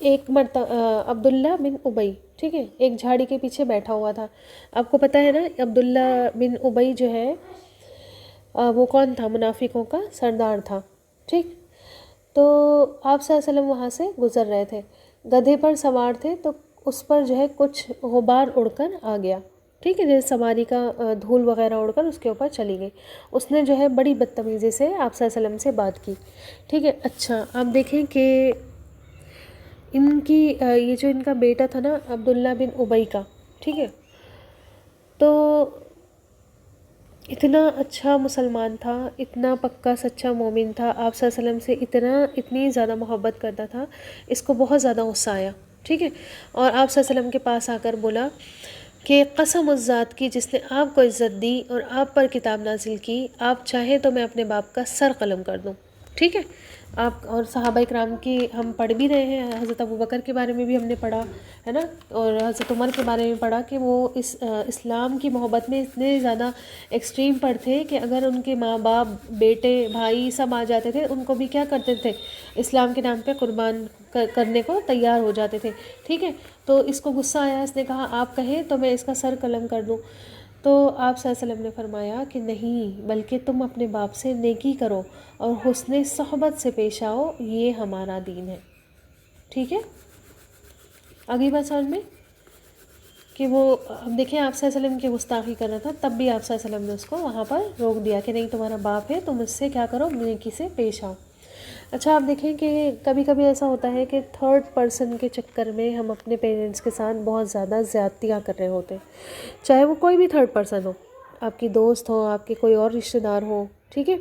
ایک مرتبہ عبداللہ بن ابی، ٹھیک ہے، ایک جھاڑی کے پیچھے بیٹھا ہوا تھا. آپ کو پتہ ہے نا عبداللہ بن ابی جو ہے وہ کون تھا؟ منافقوں کا سردار تھا. ٹھیک، تو آپ صلی اللہ علیہ وسلم وہاں سے گزر رہے تھے، گدھے پر سوار تھے، تو اس پر جو ہے کچھ غبار اڑ کر آ گیا. ٹھیک ہے، جیسے سواری کا دھول وغیرہ اڑ کر اس کے اوپر چلی گئی. اس نے جو ہے بڑی بدتمیزی سے آپ صلی اللہ علیہ وسلم سے بات کی. ٹھیک ہے، اچھا آپ دیکھیں کہ ان کی یہ جو ان کا بیٹا تھا نا عبداللہ بن ابی کا، ٹھیک ہے، تو اتنا اچھا مسلمان تھا، اتنا پکا سچا مومن تھا، آپ صلی اللہ علیہ وسلم سے اتنی زیادہ محبت کرتا تھا. اس کو بہت زیادہ غصہ آیا. ٹھیک ہے، اور آپ صلی اللہ علیہ وسلم کے پاس آ کر بولا کہ قسم اس ذات کی جس نے آپ کو عزت دی اور آپ پر کتاب نازل کی، آپ چاہیں تو میں اپنے باپ کا سر قلم کر دوں. ٹھیک ہے، آپ اور صحابہ اکرام کی ہم پڑھ بھی رہے ہیں، حضرت ابوبکر کے بارے میں بھی ہم نے پڑھا ہے نا، اور حضرت عمر کے بارے میں پڑھا کہ وہ اسلام کی محبت میں اتنے زیادہ ایکسٹریم پر تھے کہ اگر ان کے ماں باپ، بیٹے، بھائی سب آ جاتے تھے ان کو بھی کیا کرتے تھے؟ اسلام کے نام پہ قربان کرنے کو تیار ہو جاتے تھے. ٹھیک ہے، تو اس کو غصہ آیا، اس نے کہا آپ کہیں تو میں اس کا سر قلم کر دوں. تو آپ صلی اللہ علیہ وسلم نے فرمایا کہ نہیں، بلکہ تم اپنے باپ سے نیکی کرو اور حسن صحبت سے پیش آؤ، یہ ہمارا دین ہے. ٹھیک ہے، آگئی بات سمجھ میں؟ کہ وہ دیکھیں آپ صلی اللہ علیہ وسلم کی گستاخی کر رہا تھا، تب بھی آپ صلی اللہ علیہ وسلم نے اس کو وہاں پر روک دیا کہ نہیں، تمہارا باپ ہے، تم اس سے کیا کرو، نیکی سے پیش آؤ. اچھا آپ دیکھیں کہ کبھی کبھی ایسا ہوتا ہے کہ تھرڈ پرسن کے چکر میں ہم اپنے پیرنٹس کے ساتھ بہت زیادہ زیادتیاں کر رہے ہوتے ہیں، چاہے وہ کوئی بھی تھرڈ پرسن ہو، آپ کی دوست ہو، آپ کے کوئی اور رشتہ دار ہو. ٹھیک ہے،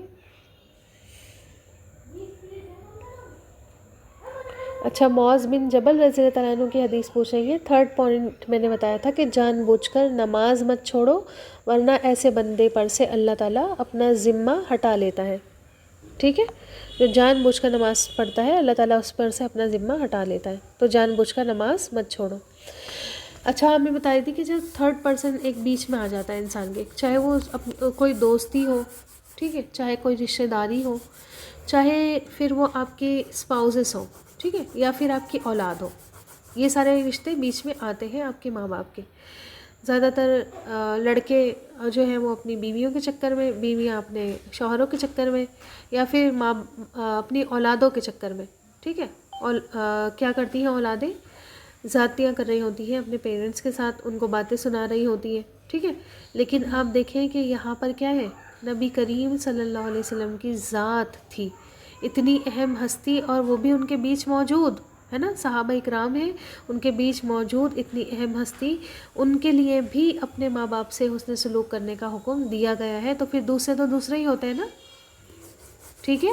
اچھا معاذ بن جبل رضی اللہ تعالیٰ عنہ کی حدیث پوچھیں گے. تھرڈ پوائنٹ میں نے بتایا تھا کہ جان بوجھ کر نماز مت چھوڑو، ورنہ ایسے بندے پر سے اللہ تعالیٰ اپنا ذمہ ہٹا لیتا ہے. ٹھیک ہے، جو جان بوجھ کر نماز پڑھتا ہے اللہ تعالیٰ اس پر سے اپنا ذمہ ہٹا لیتا ہے. تو جان بوجھ کر نماز مت چھوڑو. اچھا ہمیں بتائی تھی کہ جب تھرڈ پرسن ایک بیچ میں آ جاتا ہے انسان کے، چاہے وہ کوئی دوستی ہو، ٹھیک ہے، چاہے کوئی رشتہ داری ہو، چاہے پھر وہ آپ کے اسپاؤزز ہو، ٹھیک ہے، یا پھر آپ کی اولاد ہو، یہ سارے رشتے بیچ میں آتے ہیں آپ کے ماں باپ کے. زیادہ تر لڑکے جو ہیں وہ اپنی بیویوں کے چکر میں، بیویاں اپنے شوہروں کے چکر میں، یا پھر اپنی اولادوں کے چکر میں. ٹھیک ہے، اور کیا کرتی ہیں اولادیں؟ زیادتیاں کر رہی ہوتی ہیں اپنے پیرنٹس کے ساتھ، ان کو باتیں سنا رہی ہوتی ہیں. ٹھیک ہے، لیکن آپ دیکھیں کہ یہاں پر کیا ہے، نبی کریم صلی اللہ علیہ وسلم کی ذات تھی، اتنی اہم ہستی، اور وہ بھی ان کے بیچ موجود ہے نا، صحابہ اکرام ہیں ان کے بیچ موجود، اتنی اہم ہستی، ان کے لیے بھی اپنے ماں باپ سے حسن سلوک کرنے کا حکم دیا گیا ہے. تو پھر دوسرے تو دوسرے ہی ہوتے ہیں نا. ٹھیک ہے،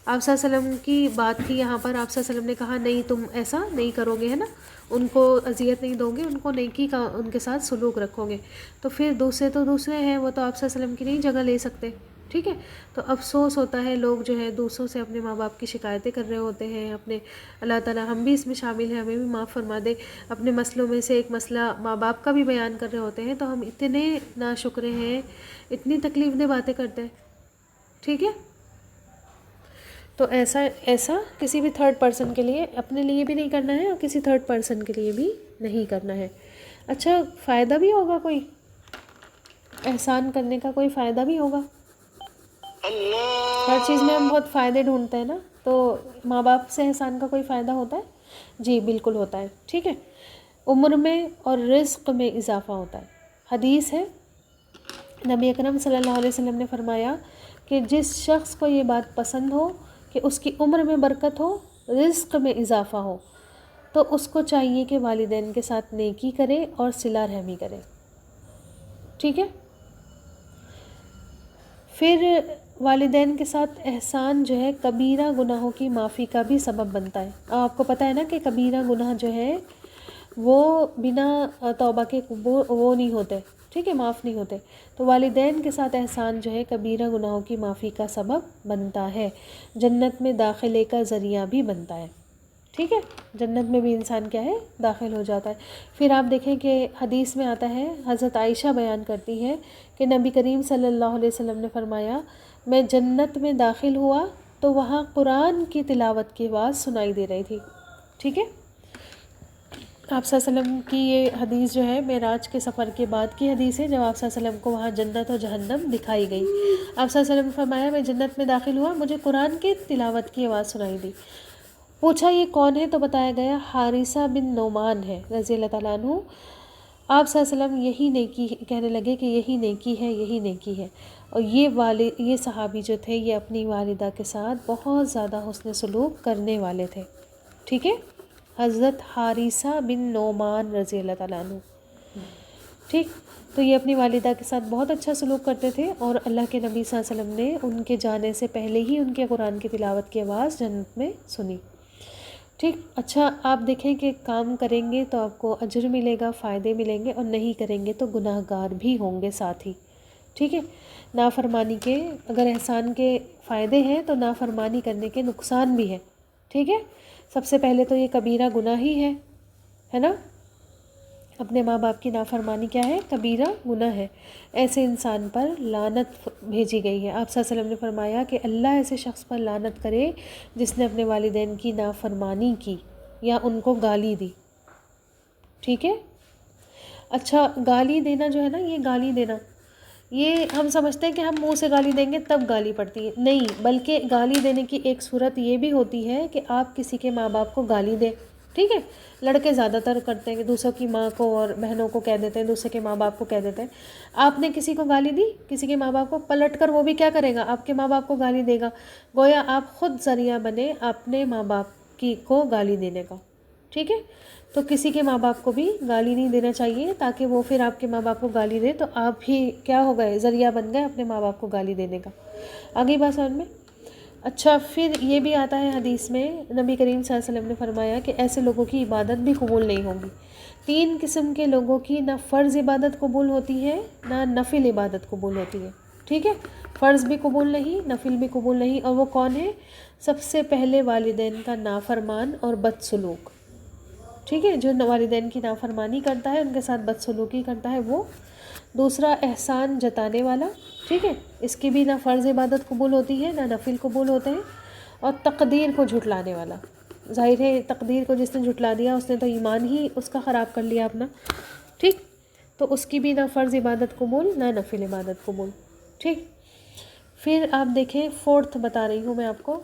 آپ صلی اللہ علیہ وسلم کی بات کی یہاں پر، آپ صلی اللہ علیہ وسلم نے کہا نہیں تم ایسا نہیں کرو گے، ہے نا، ان کو اذیت نہیں دو گے، ان کو نیکی کا ان کے ساتھ سلوک رکھو گے. تو پھر دوسرے تو دوسرے ہیں، وہ تو آپ صلی اللہ علیہ وسلم کی نہیں جگہ لے سکتے. ٹھیک ہے، تو افسوس ہوتا ہے لوگ جو ہے دوسروں سے اپنے ماں باپ کی شکایتیں کر رہے ہوتے ہیں. اپنے اللہ تعالیٰ ہم بھی اس میں شامل ہیں، ہمیں بھی معاف فرما دے. اپنے مسئلوں میں سے ایک مسئلہ ماں باپ کا بھی بیان کر رہے ہوتے ہیں، تو ہم اتنے ناشکرے ہیں، اتنی تکلیف دہ باتیں کرتے ہیں. ٹھیک ہے، تو ایسا کسی بھی تھرڈ پرسن کے لیے، اپنے لیے بھی نہیں کرنا ہے اور کسی تھرڈ پرسن کے لیے بھی نہیں کرنا ہے. اچھا فائدہ بھی ہوگا، کوئی احسان کرنے کا کوئی فائدہ بھی ہوگا. ہر چیز میں ہم بہت فائدے ڈھونڈتے ہیں نا، تو ماں باپ سے احسان کا کوئی فائدہ ہوتا ہے؟ جی بالکل ہوتا ہے. ٹھیک ہے، عمر میں اور رزق میں اضافہ ہوتا ہے۔ حدیث ہے، نبی اکرم صلی اللہ علیہ وسلم نے فرمایا کہ جس شخص کو یہ بات پسند ہو کہ اس کی عمر میں برکت ہو، رزق میں اضافہ ہو، تو اس کو چاہیے کہ والدین کے ساتھ نیکی کرے اور صلہ رحمی کرے، ٹھیک ہے۔ پھر والدین کے ساتھ احسان جو ہے کبیرہ گناہوں کی معافی کا بھی سبب بنتا ہے۔ آپ کو پتہ ہے نا کہ کبیرہ گناہ جو ہے وہ بنا توبہ کے وہ نہیں ہوتے، ٹھیک ہے، معاف نہیں ہوتے۔ تو والدین کے ساتھ احسان جو ہے کبیرہ گناہوں کی معافی کا سبب بنتا ہے، جنت میں داخلے کا ذریعہ بھی بنتا ہے، ٹھیک ہے، جنت میں بھی انسان کیا ہے، داخل ہو جاتا ہے۔ پھر آپ دیکھیں کہ حدیث میں آتا ہے، حضرت عائشہ بیان کرتی ہے کہ نبی کریم صلی اللہ علیہ وسلم نے فرمایا، میں جنت میں داخل ہوا تو وہاں قرآن کی تلاوت کی آواز سنائی دے رہی تھی، ٹھیک ہے۔ آپ صلی اللہ علیہ وسلم کی یہ حدیث جو ہے معراج کے سفر کے بعد کی حدیث ہے، جب آپ صلی اللہ علیہ وسلم کو وہاں جنت اور جہنم دکھائی گئی۔ آپ صلی اللہ علیہ وسلم نے فرمایا، میں جنت میں داخل ہوا، مجھے قرآن کی تلاوت کی آواز سنائی دی۔ پوچھا یہ کون ہے؟ تو بتایا گیا حارثہ بن نعمان ہے رضی اللہ تعالیٰ عنہ۔ آپ صلی اللہ علیہ وسلم یہی نیکی کہنے لگے کہ یہی نیکی ہے، یہی نیکی ہے۔ اور یہ صحابی جو تھے یہ اپنی والدہ کے ساتھ بہت زیادہ حسن سلوک کرنے والے تھے، ٹھیک ہے، حضرت حارثہ بن نعمان رضی اللہ تعالیٰ عنہ، ٹھیک۔ تو یہ اپنی والدہ کے ساتھ بہت اچھا سلوک کرتے تھے، اور اللہ کے نبی صلی اللہ علیہ وسلم نے ان کے جانے سے پہلے ہی ان کے قرآن کی تلاوت کی آواز جنت میں سنی، ٹھیک۔ اچھا آپ دیکھیں کہ کام کریں گے تو آپ کو اجر ملے گا، فائدے ملیں گے، اور نہیں کریں گے تو گناہ گار بھی ہوں گے ساتھ ہی، ٹھیک ہے۔ نافرمانی کے اگر احسان کے فائدے ہیں تو نافرمانی کرنے کے نقصان بھی ہے، ٹھیک ہے۔ سب سے پہلے تو یہ کبیرہ گناہ ہی ہے نا، اپنے ماں باپ کی نافرمانی کیا ہے؟ کبیرہ گناہ ہے۔ ایسے انسان پر لعنت بھیجی گئی ہے۔ آپ صلی اللہ علیہ وسلم نے فرمایا کہ اللہ ایسے شخص پر لعنت کرے جس نے اپنے والدین کی نافرمانی کی یا ان کو گالی دی، ٹھیک ہے۔ اچھا گالی دینا جو ہے نا، یہ گالی دینا، یہ ہم سمجھتے ہیں کہ ہم منہ سے گالی دیں گے تب گالی پڑتی ہے، نہیں، بلکہ گالی دینے کی ایک صورت یہ بھی ہوتی ہے کہ آپ کسی کے ماں باپ کو گالی دیں، ٹھیک ہے۔ لڑکے زیادہ تر کرتے ہیں کہ دوسروں کی ماں کو اور بہنوں کو کہہ دیتے ہیں، دوسرے کے ماں باپ کو کہہ دیتے ہیں۔ آپ نے کسی کو گالی دی، کسی کے ماں باپ کو، پلٹ کر وہ بھی کیا کرے گا؟ آپ کے ماں باپ کو گالی دے گا، گویا آپ خود ذریعہ بنے اپنے ماں باپ کو گالی دینے کا، ٹھیک ہے۔ تو کسی کے ماں باپ کو بھی گالی نہیں دینا چاہیے، تاکہ وہ پھر آپ کے ماں باپ کو گالی دے تو آپ بھی کیا ہو گئے؟ ذریعہ بن گئے اپنے ماں باپ کو گالی دینے کا۔ آگے بات سمجھ میں؟ اچھا پھر یہ بھی آتا ہے حدیث میں، نبی کریم صلی اللہ علیہ وسلم نے فرمایا کہ ایسے لوگوں کی عبادت بھی قبول نہیں ہوگی۔ 3 قسم کے لوگوں کی نہ فرض عبادت قبول ہوتی ہے، نہ نفل عبادت قبول ہوتی ہے، ٹھیک ہے۔ فرض بھی قبول نہیں، نفل بھی قبول نہیں، اور وہ کون ہے؟ سب سے پہلے والدین کا نافرمان اور بدسلوک، ٹھیک ہے، جو والدین کی نافرمانی کرتا ہے، ان کے ساتھ بدسلوکی کرتا ہے وہ۔ دوسرا احسان جتانے والا، ٹھیک ہے، اس کی بھی نہ فرض عبادت قبول ہوتی ہے، نہ نفل قبول ہوتے ہیں۔ اور تقدیر کو جھٹلانے والا، ظاہر ہے تقدیر کو جس نے جھٹلا دیا اس نے تو ایمان ہی اس کا خراب کر لیا اپنا، ٹھیک، تو اس کی بھی نہ فرض عبادت قبول نہ نفل عبادت قبول، ٹھیک۔ پھر آپ دیکھیں 4 بتا رہی ہوں میں آپ کو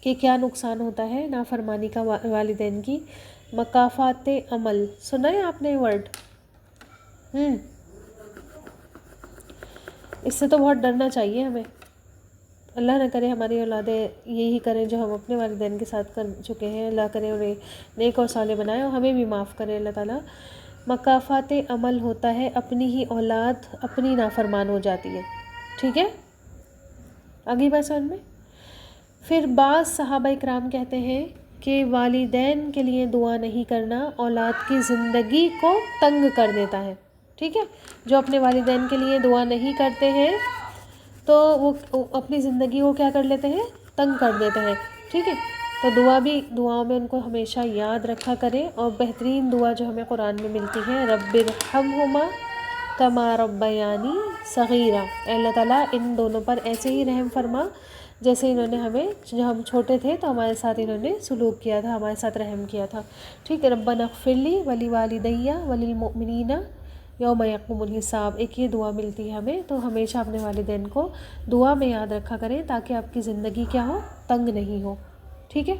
کہ کیا نقصان ہوتا ہے نافرمانی کا والدین کی۔ مکافات عمل، سنا ہے آپ نے ورڈ؟ اس سے تو بہت ڈرنا چاہیے ہمیں، اللہ نہ کرے ہماری اولادیں یہی کریں جو ہم اپنے والدین کے ساتھ کر چکے ہیں، اللہ کرے انہیں نیک اور صالح بنائے اور ہمیں بھی معاف کرے اللہ تعالیٰ۔ مکافات عمل ہوتا ہے اپنی ہی اولاد اپنی نافرمان ہو جاتی ہے، ٹھیک ہے، آگے بات سمجھ میں؟ پھر بعض صحابہ اکرام کہتے ہیں کہ والدین کے لیے دعا نہیں کرنا اولاد کی زندگی کو تنگ کر دیتا ہے، ٹھیک ہے۔ جو اپنے والدین کے لیے دعا نہیں کرتے ہیں تو وہ اپنی زندگی کو کیا کر لیتے ہیں؟ تنگ کر دیتے ہیں، ٹھیک ہے۔ تو دعاؤں میں ان کو ہمیشہ یاد رکھا کریں، اور بہترین دعا جو ہمیں قرآن میں ملتی ہے، رب ارحمہما کما ربیانی صغیرا، اے اللہ تعالیٰ ان دونوں پر ایسے ہی رحم فرما جیسے انہوں نے ہمیں، جب ہم چھوٹے تھے تو ہمارے ساتھ انہوں نے سلوک کیا تھا، ہمارے ساتھ رحم کیا تھا، ٹھیک ہے۔ ربنا اغفر لی ولوالدی وللمؤمنین یوم یقوم الحساب، ایک یہ دعا ملتی ہے ہمیں، تو ہمیشہ اپنے والدین کو دعا میں یاد رکھا کریں تاکہ آپ کی زندگی کیا ہو؟ تنگ نہیں ہو، ٹھیک ہے۔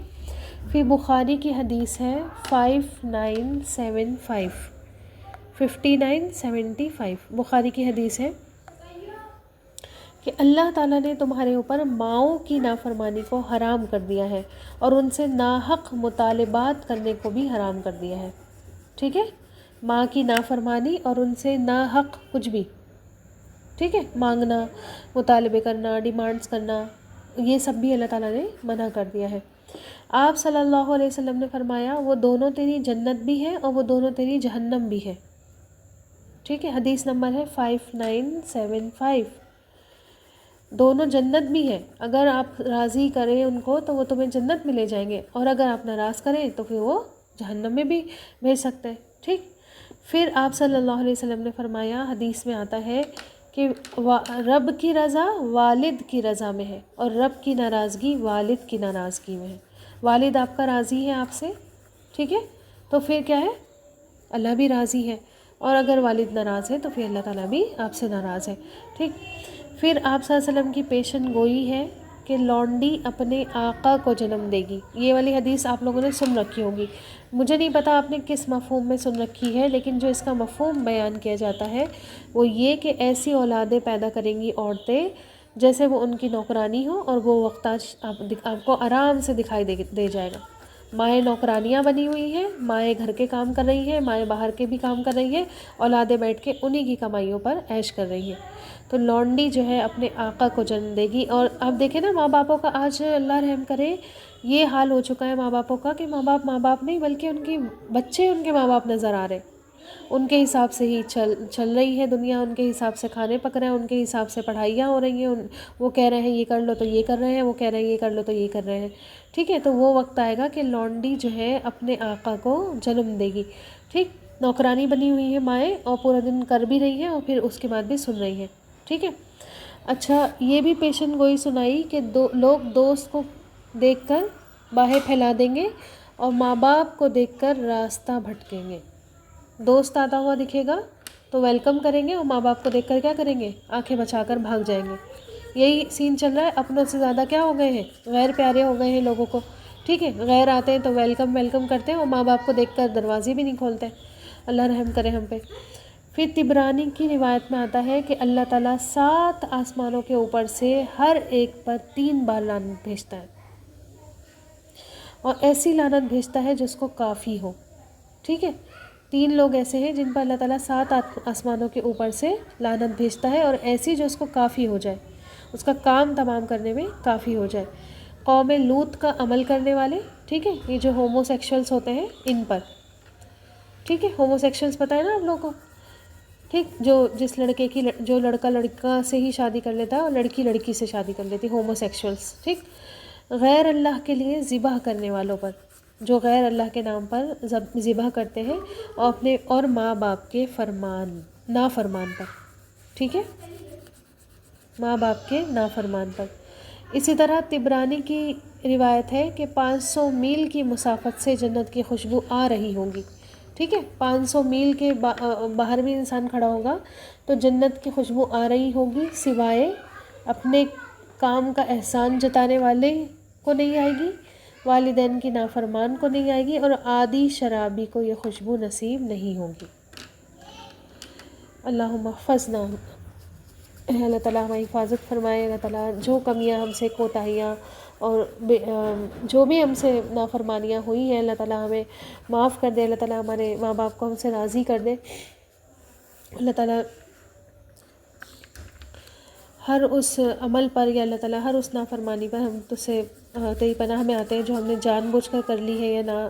فی بخاری کی حدیث ہے 5975 5975 بخاری کی حدیث ہے کہ اللہ تعالیٰ نے تمہارے اوپر ماؤں کی نافرمانی کو حرام کر دیا ہے اور ان سے ناحق مطالبات کرنے کو بھی حرام کر دیا ہے. ٹھیک ہے، ماں کی نافرمانی اور ان سے ناحق کچھ بھی، ٹھیک ہے، مانگنا، مطالبے کرنا، ڈیمانڈز کرنا، یہ سب بھی اللہ تعالیٰ نے منع کر دیا ہے. آپ صلی اللہ علیہ وسلم نے فرمایا وہ دونوں تیری جنت بھی ہے اور وہ دونوں تیری جہنم بھی ہے. ٹھیک ہے، حدیث نمبر ہے 5975. دونوں جنت بھی ہے، اگر آپ راضی کریں ان کو تو وہ تمہیں جنت میں لے جائیں گے، اور اگر آپ ناراض کریں تو پھر وہ جہنم میں بھی بھیج سکتے ہیں. ٹھیک، پھر آپ صلی اللہ علیہ وسلم نے فرمایا، حدیث میں آتا ہے کہ رب کی رضا والد کی رضا میں ہے اور رب کی ناراضگی والد کی ناراضگی میں ہے. والد آپ کا راضی ہے آپ سے، ٹھیک ہے، تو پھر کیا ہے، اللہ بھی راضی ہے، اور اگر والد ناراض ہے تو پھر اللہ تعالیٰ بھی آپ سے ناراض ہے. ٹھیک، پھر آپ صلی اللہ علیہ وسلم کی پیشن گوئی ہے کہ لونڈی اپنے آقا کو جنم دے گی. یہ والی حدیث آپ لوگوں نے سن رکھی ہوگی، مجھے نہیں پتا آپ نے کس مفہوم میں سن رکھی ہے، لیکن جو اس کا مفہوم بیان کیا جاتا ہے وہ یہ کہ ایسی اولادیں پیدا کریں گی عورتیں جیسے وہ ان کی نوکرانی ہو، اور وہ وقت آپ کو آرام سے دکھائی دے جائے گا. مائیں نوکرانیاں بنی ہوئی ہیں، مائیں گھر کے کام کر رہی ہیں، مائیں باہر کے بھی کام کر رہی ہیں، اولادیں بیٹھ کے انہی کی کمائیوں پر عیش کر رہی ہیں. تو لونڈی جو ہے اپنے آقا کو جنم دے گی. اور آپ دیکھیں نا، ماں باپوں کا آج اللہ رحم کرے یہ حال ہو چکا ہے ماں باپوں کا کہ ماں باپ نہیں بلکہ ان کی بچے ان کے ماں باپ نظر آ رہے. ان کے حساب سے ہی چل رہی ہے دنیا، ان کے حساب سے کھانے پک رہے ہیں، ان کے حساب سے پڑھائیاں ہو رہی ہیں. وہ کہہ رہے ہیں یہ کر لو تو یہ کر رہے ہیں، وہ کہہ رہے ہیں یہ کر لو تو یہ کر رہے ہیں. ٹھیک ہے، تو وہ وقت آئے گا کہ لونڈی جو ہے اپنے آقا کو جنم دے گی. ٹھیک، نوکرانی بنی ہوئی ہے مائیں، اور پورا دن کر بھی رہی ہیں اور پھر اس کے بعد بھی سن رہی ہیں. ٹھیک ہے، اچھا یہ بھی پیشن گوئی سنائی کہ لوگ دوست کو دیکھ کر باہیں پھیلا دیں گے اور ماں باپ کو دیکھ کر راستہ بھٹکیں گے. دوست آتا ہوا دکھے گا تو ویلکم کریں گے، اور ماں باپ کو دیکھ کر کیا کریں گے، آنکھیں بچا کر بھاگ جائیں گے. یہی سین چل رہا ہے، اپنوں سے زیادہ کیا ہو گئے ہیں، غیر پیارے ہو گئے ہیں لوگوں کو. ٹھیک ہے، غیر آتے ہیں تو ویلکم کرتے ہیں اور ماں باپ کو دیکھ کر دروازے بھی نہیں کھولتے. اللہ رحم کرے ہم پہ. پھر طبرانی کی روایت میں آتا ہے کہ اللہ تعالیٰ 7 آسمانوں کے اوپر سے ہر ایک پر 3 بار لعنت بھیجتا ہے، اور ایسی لعنت بھیجتا ہے جس کو کافی ہو. ٹھیک ہے، 3 لوگ ایسے ہیں جن پر اللہ تعالیٰ 7 آسمانوں کے اوپر سے لعنت بھیجتا ہے، اور ایسی جو اس کو کافی ہو جائے، اس کا کام تمام کرنے میں کافی ہو جائے. قوم لوط کا عمل کرنے والے، ٹھیک ہے، یہ جو ہومو سیکشولز ہوتے ہیں ان پر. ٹھیک ہے، ہومو سیکشولز پتہ ہے نا آپ لوگوں کو. ٹھیک، جو لڑکا لڑکا سے ہی شادی کر لیتا ہے اور لڑکی لڑکی سے شادی کر لیتی، ہومو سیکشولز. ٹھیک، غیر اللہ کے لیے ذبح کرنے والوں پر، جو غیر اللہ کے نام پر ذبح کرتے ہیں، اور اپنے اور ماں باپ کے نافرمان پر. ٹھیک ہے، ماں باپ کے نافرمان پر. اسی طرح طبرانی کی روایت ہے کہ 500 میل کی مسافت سے جنت کی خوشبو آ رہی ہوگی. ٹھیک ہے، 500 میل کے باہر بھی انسان کھڑا ہوگا تو جنت کی خوشبو آ رہی ہوگی، سوائے اپنے کام کا احسان جتانے والے کو نہیں آئے گی، والدین کی نافرمان کو نہیں آئے گی، اور عادی شرابی کو یہ خوشبو نصیب نہیں ہوگی. اللہم احفظنا. اللہ تعالیٰ ہماری حفاظت فرمائے. اللہ تعالیٰ جو کمیاں ہم سے، کوتاہیاں اور جو بھی ہم سے نافرمانیاں ہوئی ہیں، اللہ تعالیٰ ہمیں معاف کر دے. اللہ تعالیٰ ہمارے ماں باپ کو ہم سے راضی کر دے. اللہ تعالیٰ ہر اس عمل پر، یا اللہ تعالیٰ ہر اس نافرمانی پر ہم تجھ سے تیری پناہ میں آتے ہیں جو ہم نے جان بوجھ کر لی ہے یا نہ